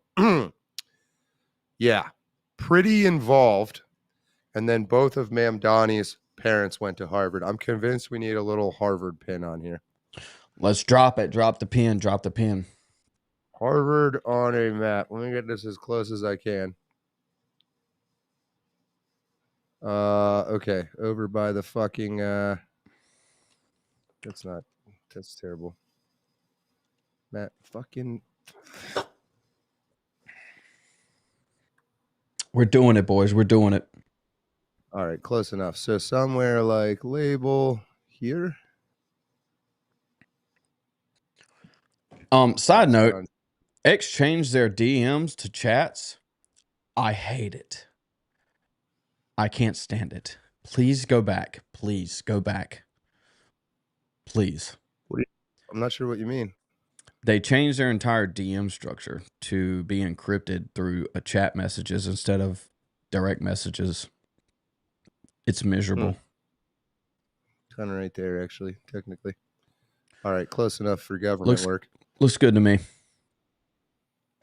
yeah, pretty involved. And then both of Mamdani's parents went to Harvard. I'm convinced we need a little Harvard pin on here. Let's drop it. Drop the pin. Drop the pin. Harvard on a map. Let me get this as close as I can. Okay, over by the fucking that's terrible. Matt, fucking we're doing it, boys. We're doing it. All right, close enough. So somewhere like label here. Side note, X changed their DMs to chats. I hate it. I can't stand it. Please go back. Please go back. Please. I'm not sure what you mean. They changed their entire DM structure to be encrypted through a chat messages instead of direct messages. It's miserable. Kind of right there, actually, technically. All right, close enough for government work. Looks good to me.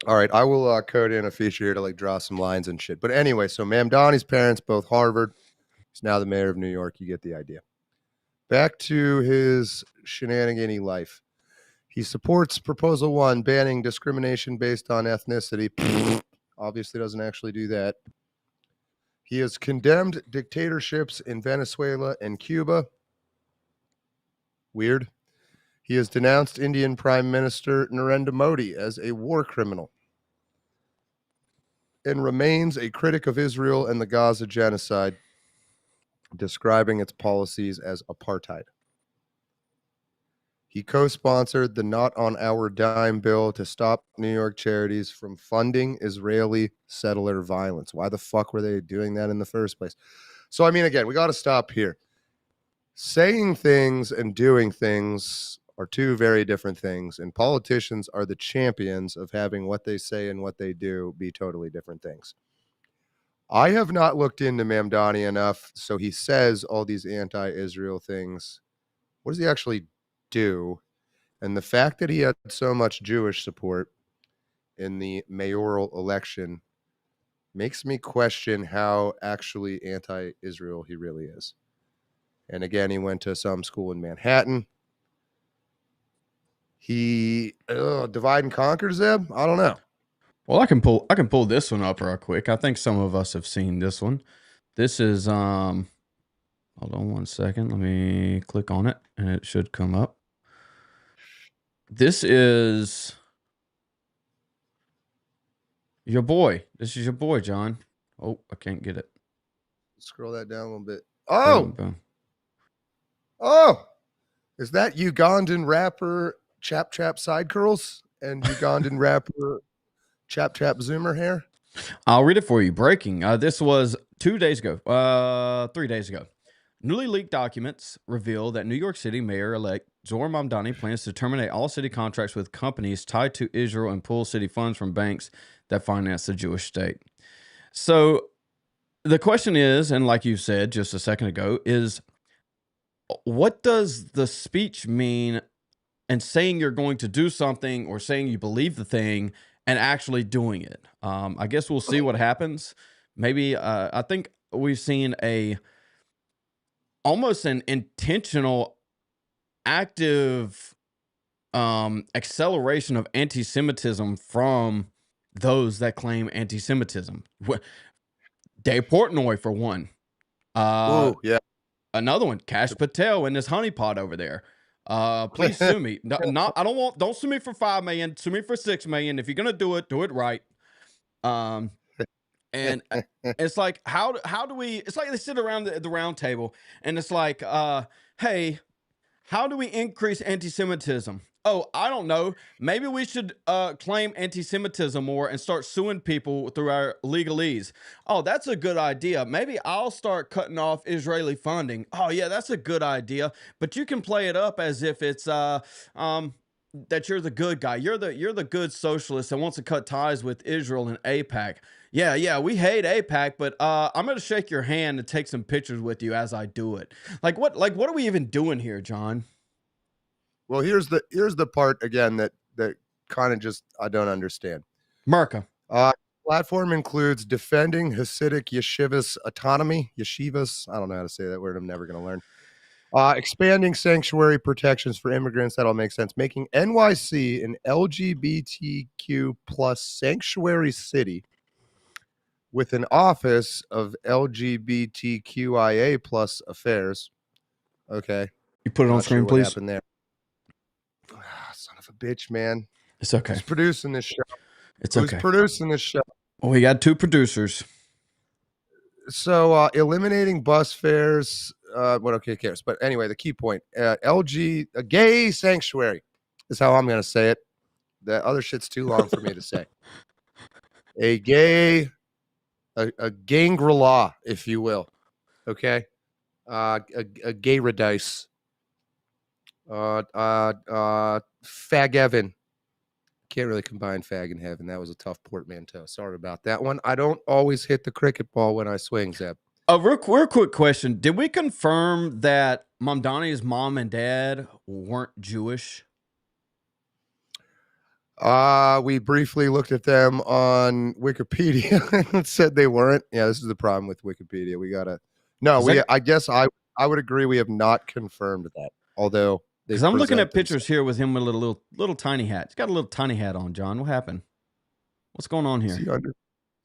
All right, I will code in a feature here to like draw some lines and shit. But anyway, so Mamdani's parents, both Harvard. He's now the mayor of New York. You get the idea. Back to his shenanigan-y life. He supports Proposal 1, banning discrimination based on ethnicity. Obviously doesn't actually do that. He has condemned dictatorships in Venezuela and Cuba. Weird. He has denounced Indian Prime Minister Narendra Modi as a war criminal and remains a critic of Israel and the Gaza genocide, describing its policies as apartheid. He co-sponsored the Not on Our Dime bill to stop New York charities from funding Israeli settler violence. Why the fuck were they doing that in the first place? So, I mean, again, we got to stop here. Saying things and doing things are two very different things, and politicians are the champions of having what they say and what they do be totally different things. I have not looked into Mamdani enough, so he says all these anti-Israel things. What does he actually do? And the fact that he had so much Jewish support in the mayoral election makes me question how actually anti-Israel he really is. And again, he went to some school in Manhattan. He divide and conquer, Zeb? I don't know. Well, I can pull this one up real quick. I think some of us have seen this one. This is hold on one second. Let me click on it and it should come up. This is your boy. This is your boy, John. Oh, I can't get it. Scroll that down a little bit. Boom, boom. Oh, is that Ugandan rapper Chap Chap Side Curls and Ugandan rapper Chap Chap Zoomer hair? I'll read it for you. Breaking. This was 3 days ago. Newly leaked documents reveal that New York City Mayor-elect Zohran Mamdani plans to terminate all city contracts with companies tied to Israel and pull city funds from banks that finance the Jewish state. So the question is, and like you said just a second ago, is what does the speech mean and saying you're going to do something or saying you believe the thing and actually doing it? I guess we'll see what happens. Maybe I think we've seen almost an intentional active acceleration of anti-Semitism from those that claim anti-Semitism. Dave Portnoy, for one. Yeah. Another one, Cash Patel and this honeypot over there. Please sue me. Don't sue me for $5 million. Sue me for $6 million. If you're gonna do it right. And it's like, how do we? It's like they sit around the round table, and it's like, hey, how do we increase anti-Semitism? Oh, I don't know. Maybe we should claim anti-Semitism more and start suing people through our legalese. Oh, that's a good idea. Maybe I'll start cutting off Israeli funding. Oh, yeah, that's a good idea. But you can play it up as if it's that you're the good guy. You're the good socialist that wants to cut ties with Israel and AIPAC. Yeah, we hate AIPAC, but I'm gonna shake your hand and take some pictures with you as I do it. Like what are we even doing here, John? Well, here's the part again that kind of just I don't understand. Merca. Platform includes defending Hasidic yeshivas autonomy. Yeshivas, I don't know how to say that word. I'm never going to learn. Expanding sanctuary protections for immigrants. That all makes sense. Making NYC an LGBTQ plus sanctuary city with an office of LGBTQIA plus affairs. Okay. You put it on screen, please. What happened there? Son of a bitch, man. It's okay. Who's producing this show? It's okay. Who's producing this show? Well, we got 2 producers. So eliminating bus fares. Okay, cares. But anyway, the key point: a gay sanctuary is how I'm going to say it. The other shit's too long for me to say. A gangrela, if you will. Okay, a gay radice. Fag Evan. Can't really combine fag and heaven. That was a tough portmanteau. Sorry about that one. I don't always hit the cricket ball when I swing, Zeb. Real quick question. Did we confirm that Mamdani's mom and dad weren't Jewish? We briefly looked at them on Wikipedia and said they weren't. Yeah, this is the problem with Wikipedia. We gotta. No, I guess I would agree. We have not confirmed that. Although, because I'm looking at pictures here with him with a little tiny hat. He's got a little tiny hat on. John, what happened? What's going on here?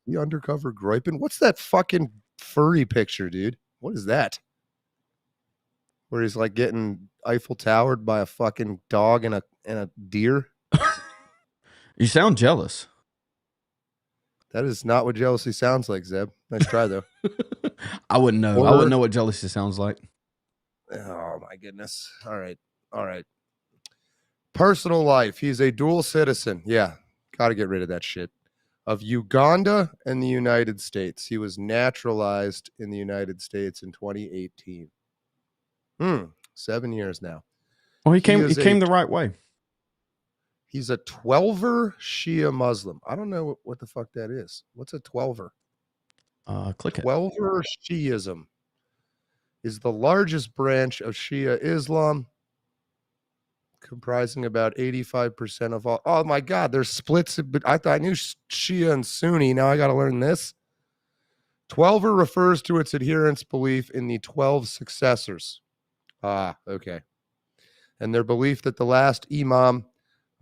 The undercover groiping. What's that fucking furry picture, dude? What is that? Where he's like getting Eiffel Towered by a fucking dog and a deer. You sound jealous. That is not what jealousy sounds like, Zeb. Nice try, though. I wouldn't know. I wouldn't know what jealousy sounds like. Oh, my goodness. All right. Personal life. He's a dual citizen. Yeah, got to get rid of that shit. Of Uganda and the United States. He was naturalized in the United States in 2018. 7 years now. Well, he came the right way. He's a 12er Shia Muslim. I don't know what the fuck that is. What's a 12er? Click it. 12er Shiism is the largest branch of Shia Islam, comprising about 85% of all. Oh my God, there's splits. But I thought I knew Shia and Sunni. Now I got to learn this. 12er refers to its adherents' belief in the 12 successors. Okay. And their belief that the last Imam,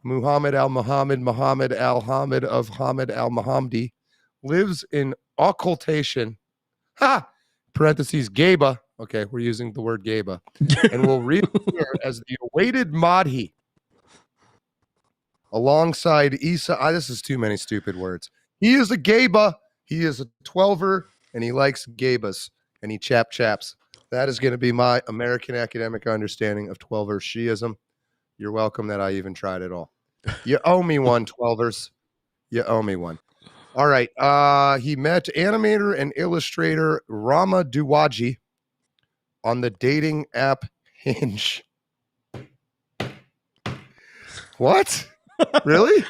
Muhammad Muhammad al-Hamid of Hamid al-Muhammadi, lives in occultation. Parentheses, Geba. Okay, we're using the word Geba. And will reappear as the awaited Mahdi alongside Isa. This is too many stupid words. He is a Geba. He is a 12er, and he likes Gebas, and he chaps. That is going to be my American academic understanding of 12er Shiism. You're welcome that I even tried it all. You owe me one, 12ers. You owe me one. All right. He met animator and illustrator Rama Duwaji on the dating app Hinge. What? Really?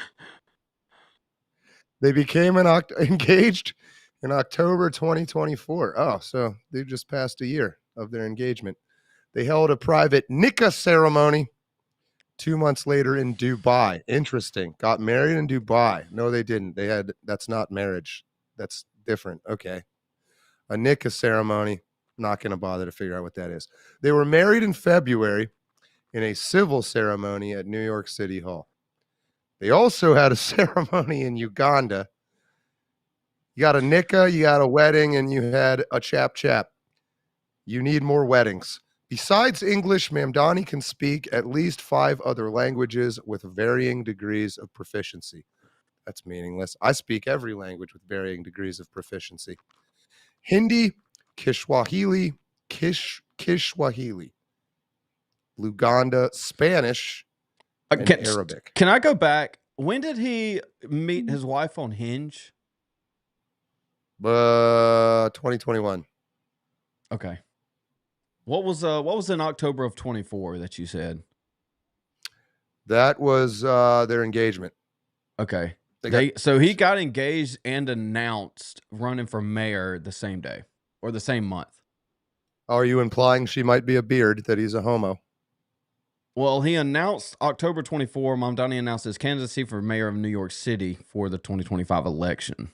They became engaged in October 2024. Oh, so they just passed a year of their engagement. They held a private nikah ceremony 2 months later in Dubai. Interesting. Got married in Dubai. No, they didn't. That's not marriage. That's different. Okay. A nikah ceremony. Not going to bother to figure out what that is. They were married in February in a civil ceremony at New York City Hall. They also had a ceremony in Uganda. You got a nikah, you got a wedding, and you had a chap. You need more weddings. Besides English, Mamdani can speak at least 5 other languages with varying degrees of proficiency. That's meaningless. I speak every language with varying degrees of proficiency. Hindi, Kiswahili, Luganda, Spanish, and Arabic. Can I go back? When did he meet his wife on Hinge? 2021. Okay. What was in October of 24 that you said? That was their engagement. Okay. So he got engaged and announced running for mayor the same day or the same month. Are you implying she might be a beard, that he's a homo? Well, he announced October 24, Mamdani announced his candidacy for mayor of New York City for the 2025 election.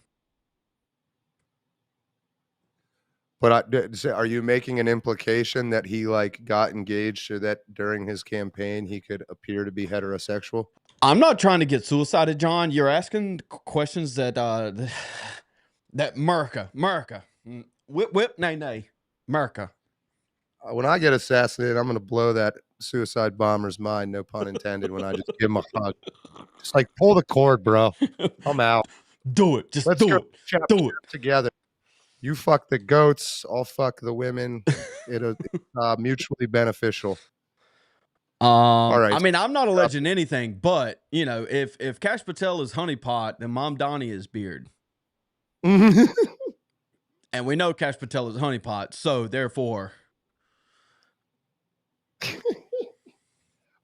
But are you making an implication that he got engaged so that during his campaign he could appear to be heterosexual? I'm not trying to get suicided, John. You're asking questions that America, whip, nay, America. When I get assassinated, I'm going to blow that suicide bomber's mind, no pun intended, when I just give him a hug. Just pull the cord, bro. I'm out. Do it. Just Let's do go it. Do it together. You fuck the goats, I'll fuck the women. It's mutually beneficial. All right. I mean, I'm not alleging anything, but if Cash Patel is honeypot, then Mamdani is beard. And we know Cash Patel is honeypot, so therefore.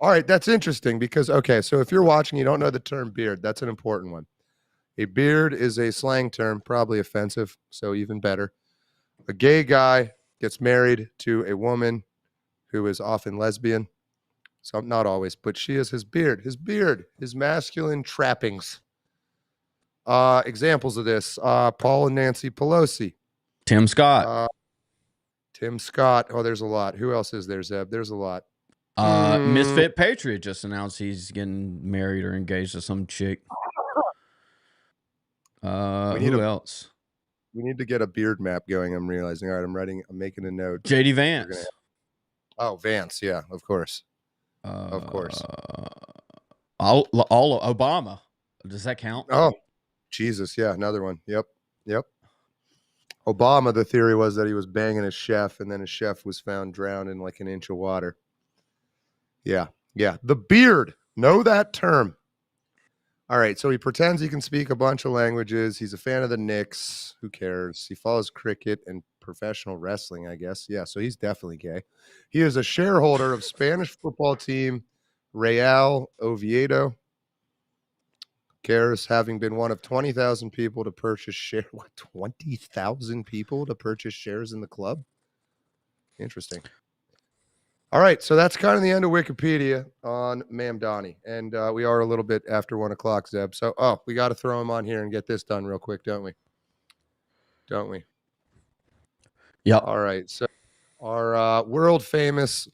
All right, that's interesting because, so if you're watching, you don't know the term beard, that's an important one. A beard is a slang term, probably offensive, so even better. A gay guy gets married to a woman who is often lesbian. So not always, but she is his beard, his masculine trappings. Examples of this, Paul and Nancy Pelosi. Tim Scott. Oh, there's a lot. Who else is there, Zeb? There's a lot. Misfit Patriot just announced he's getting married or engaged to some chick. Who else? We need to get a beard map going. I'm realizing. All right, I'm making a note. JD Vance. Oh, Vance. Yeah, of course. Of course. All Obama. Does that count? Oh, Jesus. Yeah, another one. Yep. Obama, the theory was that he was banging his chef, and then his chef was found drowned in an inch of water. Yeah. The beard. Know that term. All right, so he pretends he can speak a bunch of languages. He's a fan of the Knicks. Who cares? He follows cricket and professional wrestling, I guess. Yeah, so he's definitely gay. He is a shareholder of Spanish football team Real Oviedo. Who cares? Having been one of 20,000 people to purchase share. What, 20,000 people to purchase shares in the club? Interesting. All right, so that's kind of the end of Wikipedia on Mamdani, and we are a little bit after 1 o'clock, Zeb. So, we got to throw him on here and get this done real quick, don't we? Don't we? Yep. All right, so our world famous,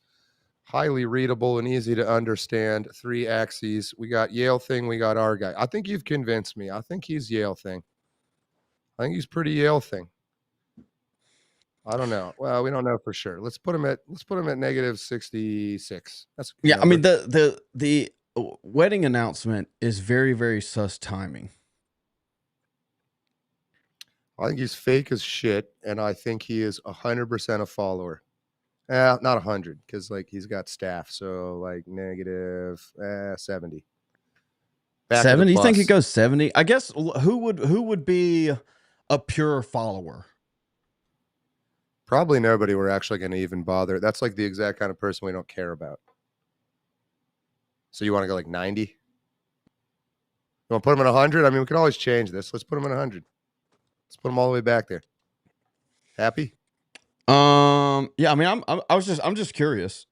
highly readable, and easy to understand 3 axes. We got Yale thing, we got our guy. I think you've convinced me. I think he's Yale thing. I think he's pretty Yale thing. I don't know. Well, we don't know for sure. Let's put him at negative 66. That's a good Yeah, number. I mean the wedding announcement is very, very sus timing. I think he's fake as shit, and I think he is 100% a follower. Not 100, because like he's got staff, so like negative 70. Back of the 70? You think bus. it goes 70? I guess who would be a pure follower? Probably nobody we're actually going to even bother. That's like the exact kind of person we don't care about. So you want to go like 90? You want to put him at 100? I mean, we can always change this. Let's put him at 100. Let's put him all the way back there. Happy? Yeah, I mean, I'm just curious.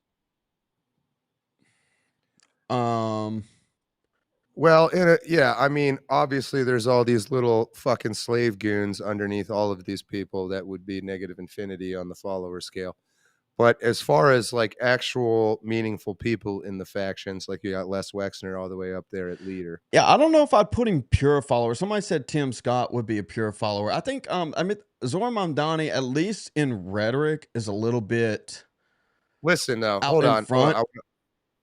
Well, yeah, I mean, obviously there's all these little fucking slave goons underneath all of these people that would be negative infinity on the follower scale. But as far as like actual meaningful people in the factions, like you got Les Wexner all the way up there at leader. Yeah, I don't know if I'd put him pure follower. Somebody said Tim Scott would be a pure follower. I think I mean Zohran Mamdani, at least in rhetoric, is a little bit. Listen, though, out hold in on. front.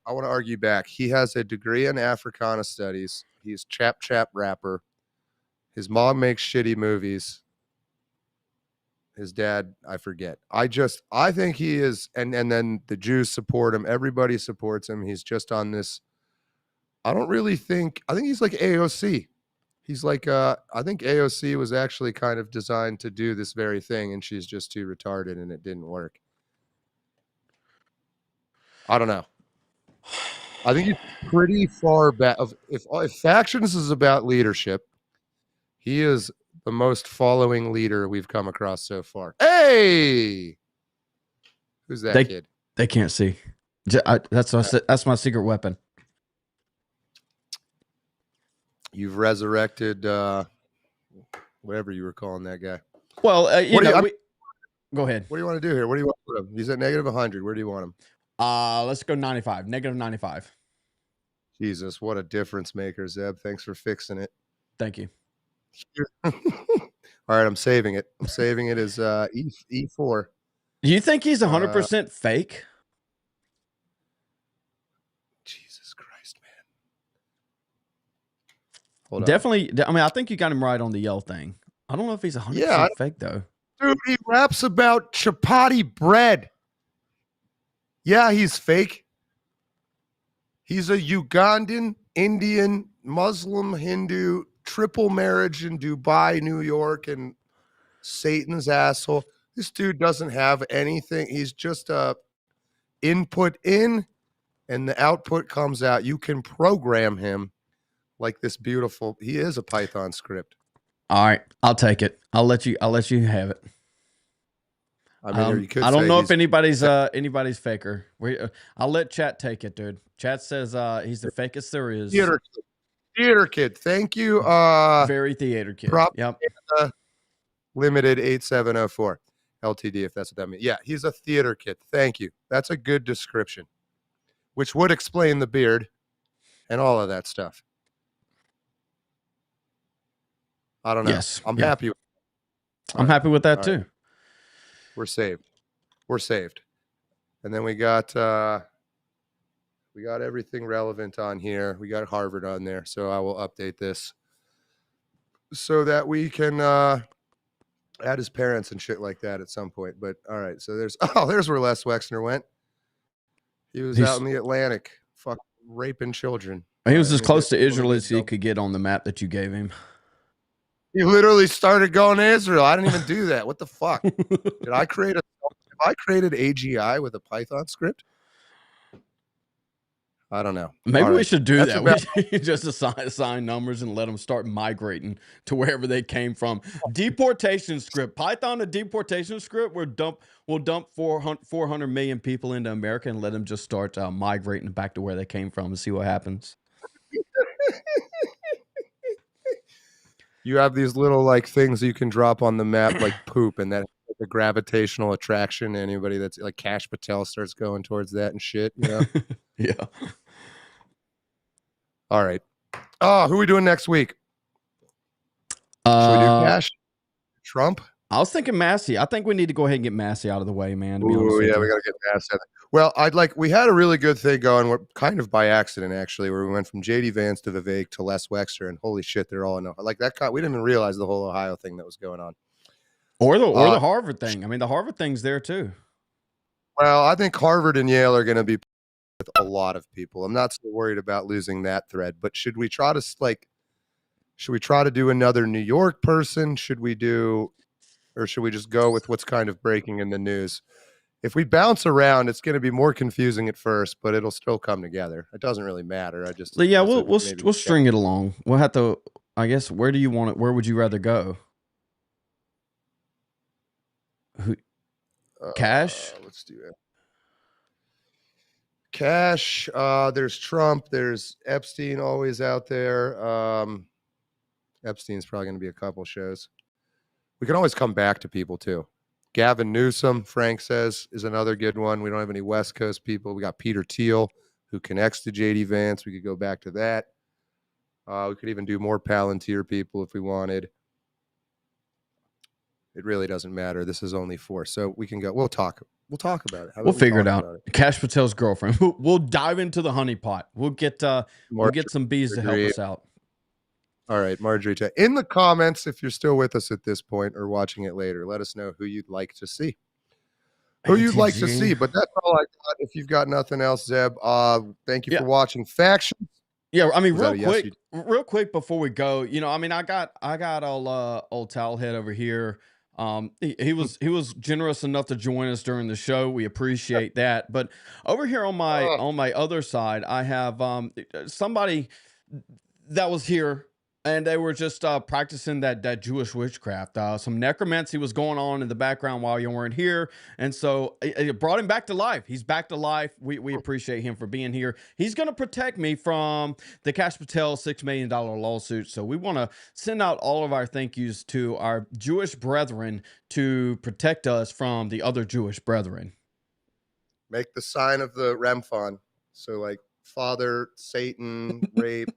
I want to argue back. He has a degree in Africana studies. He's chap rapper. His mom makes shitty movies. His dad, I forget. I think he is, and then the Jews support him. Everybody supports him. He's just on this. I think he's like AOC. He's like, I think AOC was actually kind of designed to do this very thing, and she's just too retarded, and it didn't work. I don't know. I think he's pretty far back. If factions is about leadership, he is the most following leader we've come across so far. Hey, who's that kid? They can't see. That's my secret weapon. You've resurrected whatever you were calling that guy. Well, go ahead. What do you want to do here? What do you want to put him? He's at negative 100. Where do you want him? Let's go 95. Negative 95. Jesus, what a difference maker, Zeb. Thanks for fixing it. Thank you. All right, I'm saving it. I'm saving it as E4. Do you think he's 100% fake? Jesus Christ, man. Hold on. Definitely. I mean, I think you got him right on the Yell thing. I don't know if he's 100% fake, though. Dude, he raps about chapati bread. Yeah, he's fake. He's a Ugandan, Indian, Muslim, Hindu, triple marriage in Dubai, New York, and Satan's asshole. This dude doesn't have anything. He's just input in, and the output comes out. You can program him like this beautiful. He is a Python script. All right, I'll take it. I'll let you have it. I mean, you could I don't know if anybody's faker. I'll let chat take it, dude. Chat says he's the fakest there is. Theater kid. Thank you. Very theater kid. Yep. Limited 8704 LTD, if that's what that means. Yeah, he's a theater kid. Thank you. That's a good description, which would explain the beard and all of that stuff. I don't know. Yes. I'm happy. I'm happy with that too. Right. We're saved. And then we got everything relevant on here. We got Harvard on there. So I will update this so that we can add his parents and shit like that at some point. But all right. So there's where Les Wexner went. He was out in the Atlantic. Fuck raping children. He was as close to let me Israel get as he could get on the map that you gave him. He literally started going to Israel. I didn't even do that. What the fuck? Did I create have I created AGI with a Python script? I don't know. Maybe we should do that. We should just assign numbers and let them start migrating to wherever they came from. Deportation script. Python, a deportation script. We'll dump 400 million people into America and let them just start migrating back to where they came from and see what happens. You have these little like things you can drop on the map like poop, and that the gravitational attraction. Anybody that's like Cash Patel starts going towards that and shit, you know? Yeah. All right. Oh, who are we doing next week? Should we do Cash? Trump? I was thinking Massey. I think we need to go ahead and get Massey out of the way, man. To be honest yeah, with we got to get Massey. Well, we had a really good thing going, kind of by accident, actually, where we went from JD Vance to Vivek to Les WEXNER, and holy shit, they're all in like that. We didn't even realize the whole Ohio thing that was going on, or the Harvard thing. I mean, the Harvard thing's there too. Well, I think Harvard and Yale are going to be with a lot of people. I'm not so worried about losing that thread, but should we try to do another New York person? Should we just go with what's kind of breaking in the news? If we bounce around, it's going to be more confusing at first, but it'll still come together. It doesn't really matter. We'll string it along. We'll have to. I guess. Where do you want it? Where would you rather go? Cash. Let's do it. Cash. There's Trump. There's Epstein always out there. Epstein's probably going to be a couple shows. We can always come back to people too. Gavin Newsom, Frank says, is another good one. We don't have any West Coast people. We got Peter Thiel, who connects to JD Vance. We could go back to that. We could even do more Palantir people if we wanted. It really doesn't matter. This is only 4. So we can go. We'll talk about it. We'll figure it out. Cash Patel's girlfriend. We'll dive into the honeypot. We'll get some bees to help us out. All right, Marjorie. In the comments, if you're still with us at this point or watching it later, let us know who you'd like to see. But that's all I got. If you've got nothing else, Zeb, thank you for watching Factions. Yeah, I mean, real quick before we go, I got old Towelhead over here. He was generous enough to join us during the show. We appreciate that. But over here on my other side, I have somebody that was here. And they were just practicing that Jewish witchcraft. Some necromancy was going on in the background while you weren't here. And so it brought him back to life. He's back to life. We appreciate him for being here. He's going to protect me from the Cash Patel $6 million lawsuit. So we want to send out all of our thank yous to our Jewish brethren to protect us from the other Jewish brethren. Make the sign of the Remphon. So like father, Satan, rape,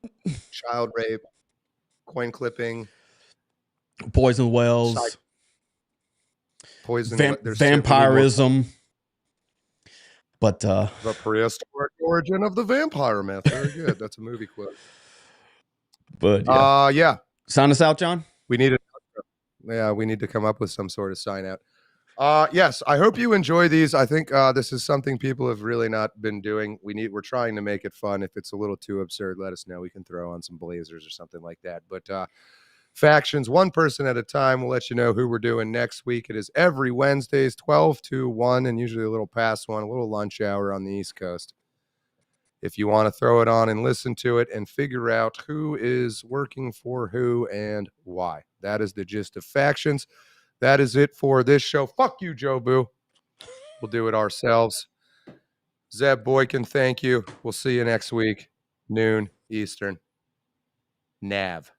child rape. Coin clipping, poison wells, vampirism, but the prehistoric origin of the vampire myth. Very good. That's a movie quote. But sign us out, John. We need to come up with some sort of sign out. Yes, I hope you enjoy these. I think this is something people have really not been doing. We're trying to make it fun. If it's a little too absurd, let us know. We can throw on some blazers or something like that. But Factions, one person at a time. We'll let you know who we're doing next week. It is every Wednesdays, 12 to 1, and usually a little past 1, a little lunch hour on the East Coast. If you want to throw it on and listen to it and figure out who is working for who and why. That is the gist of Factions. That is it for this show. Fuck you, Joe Boo. We'll do it ourselves. ZebBoykin, thank you. We'll see you next week, noon Eastern. Nav.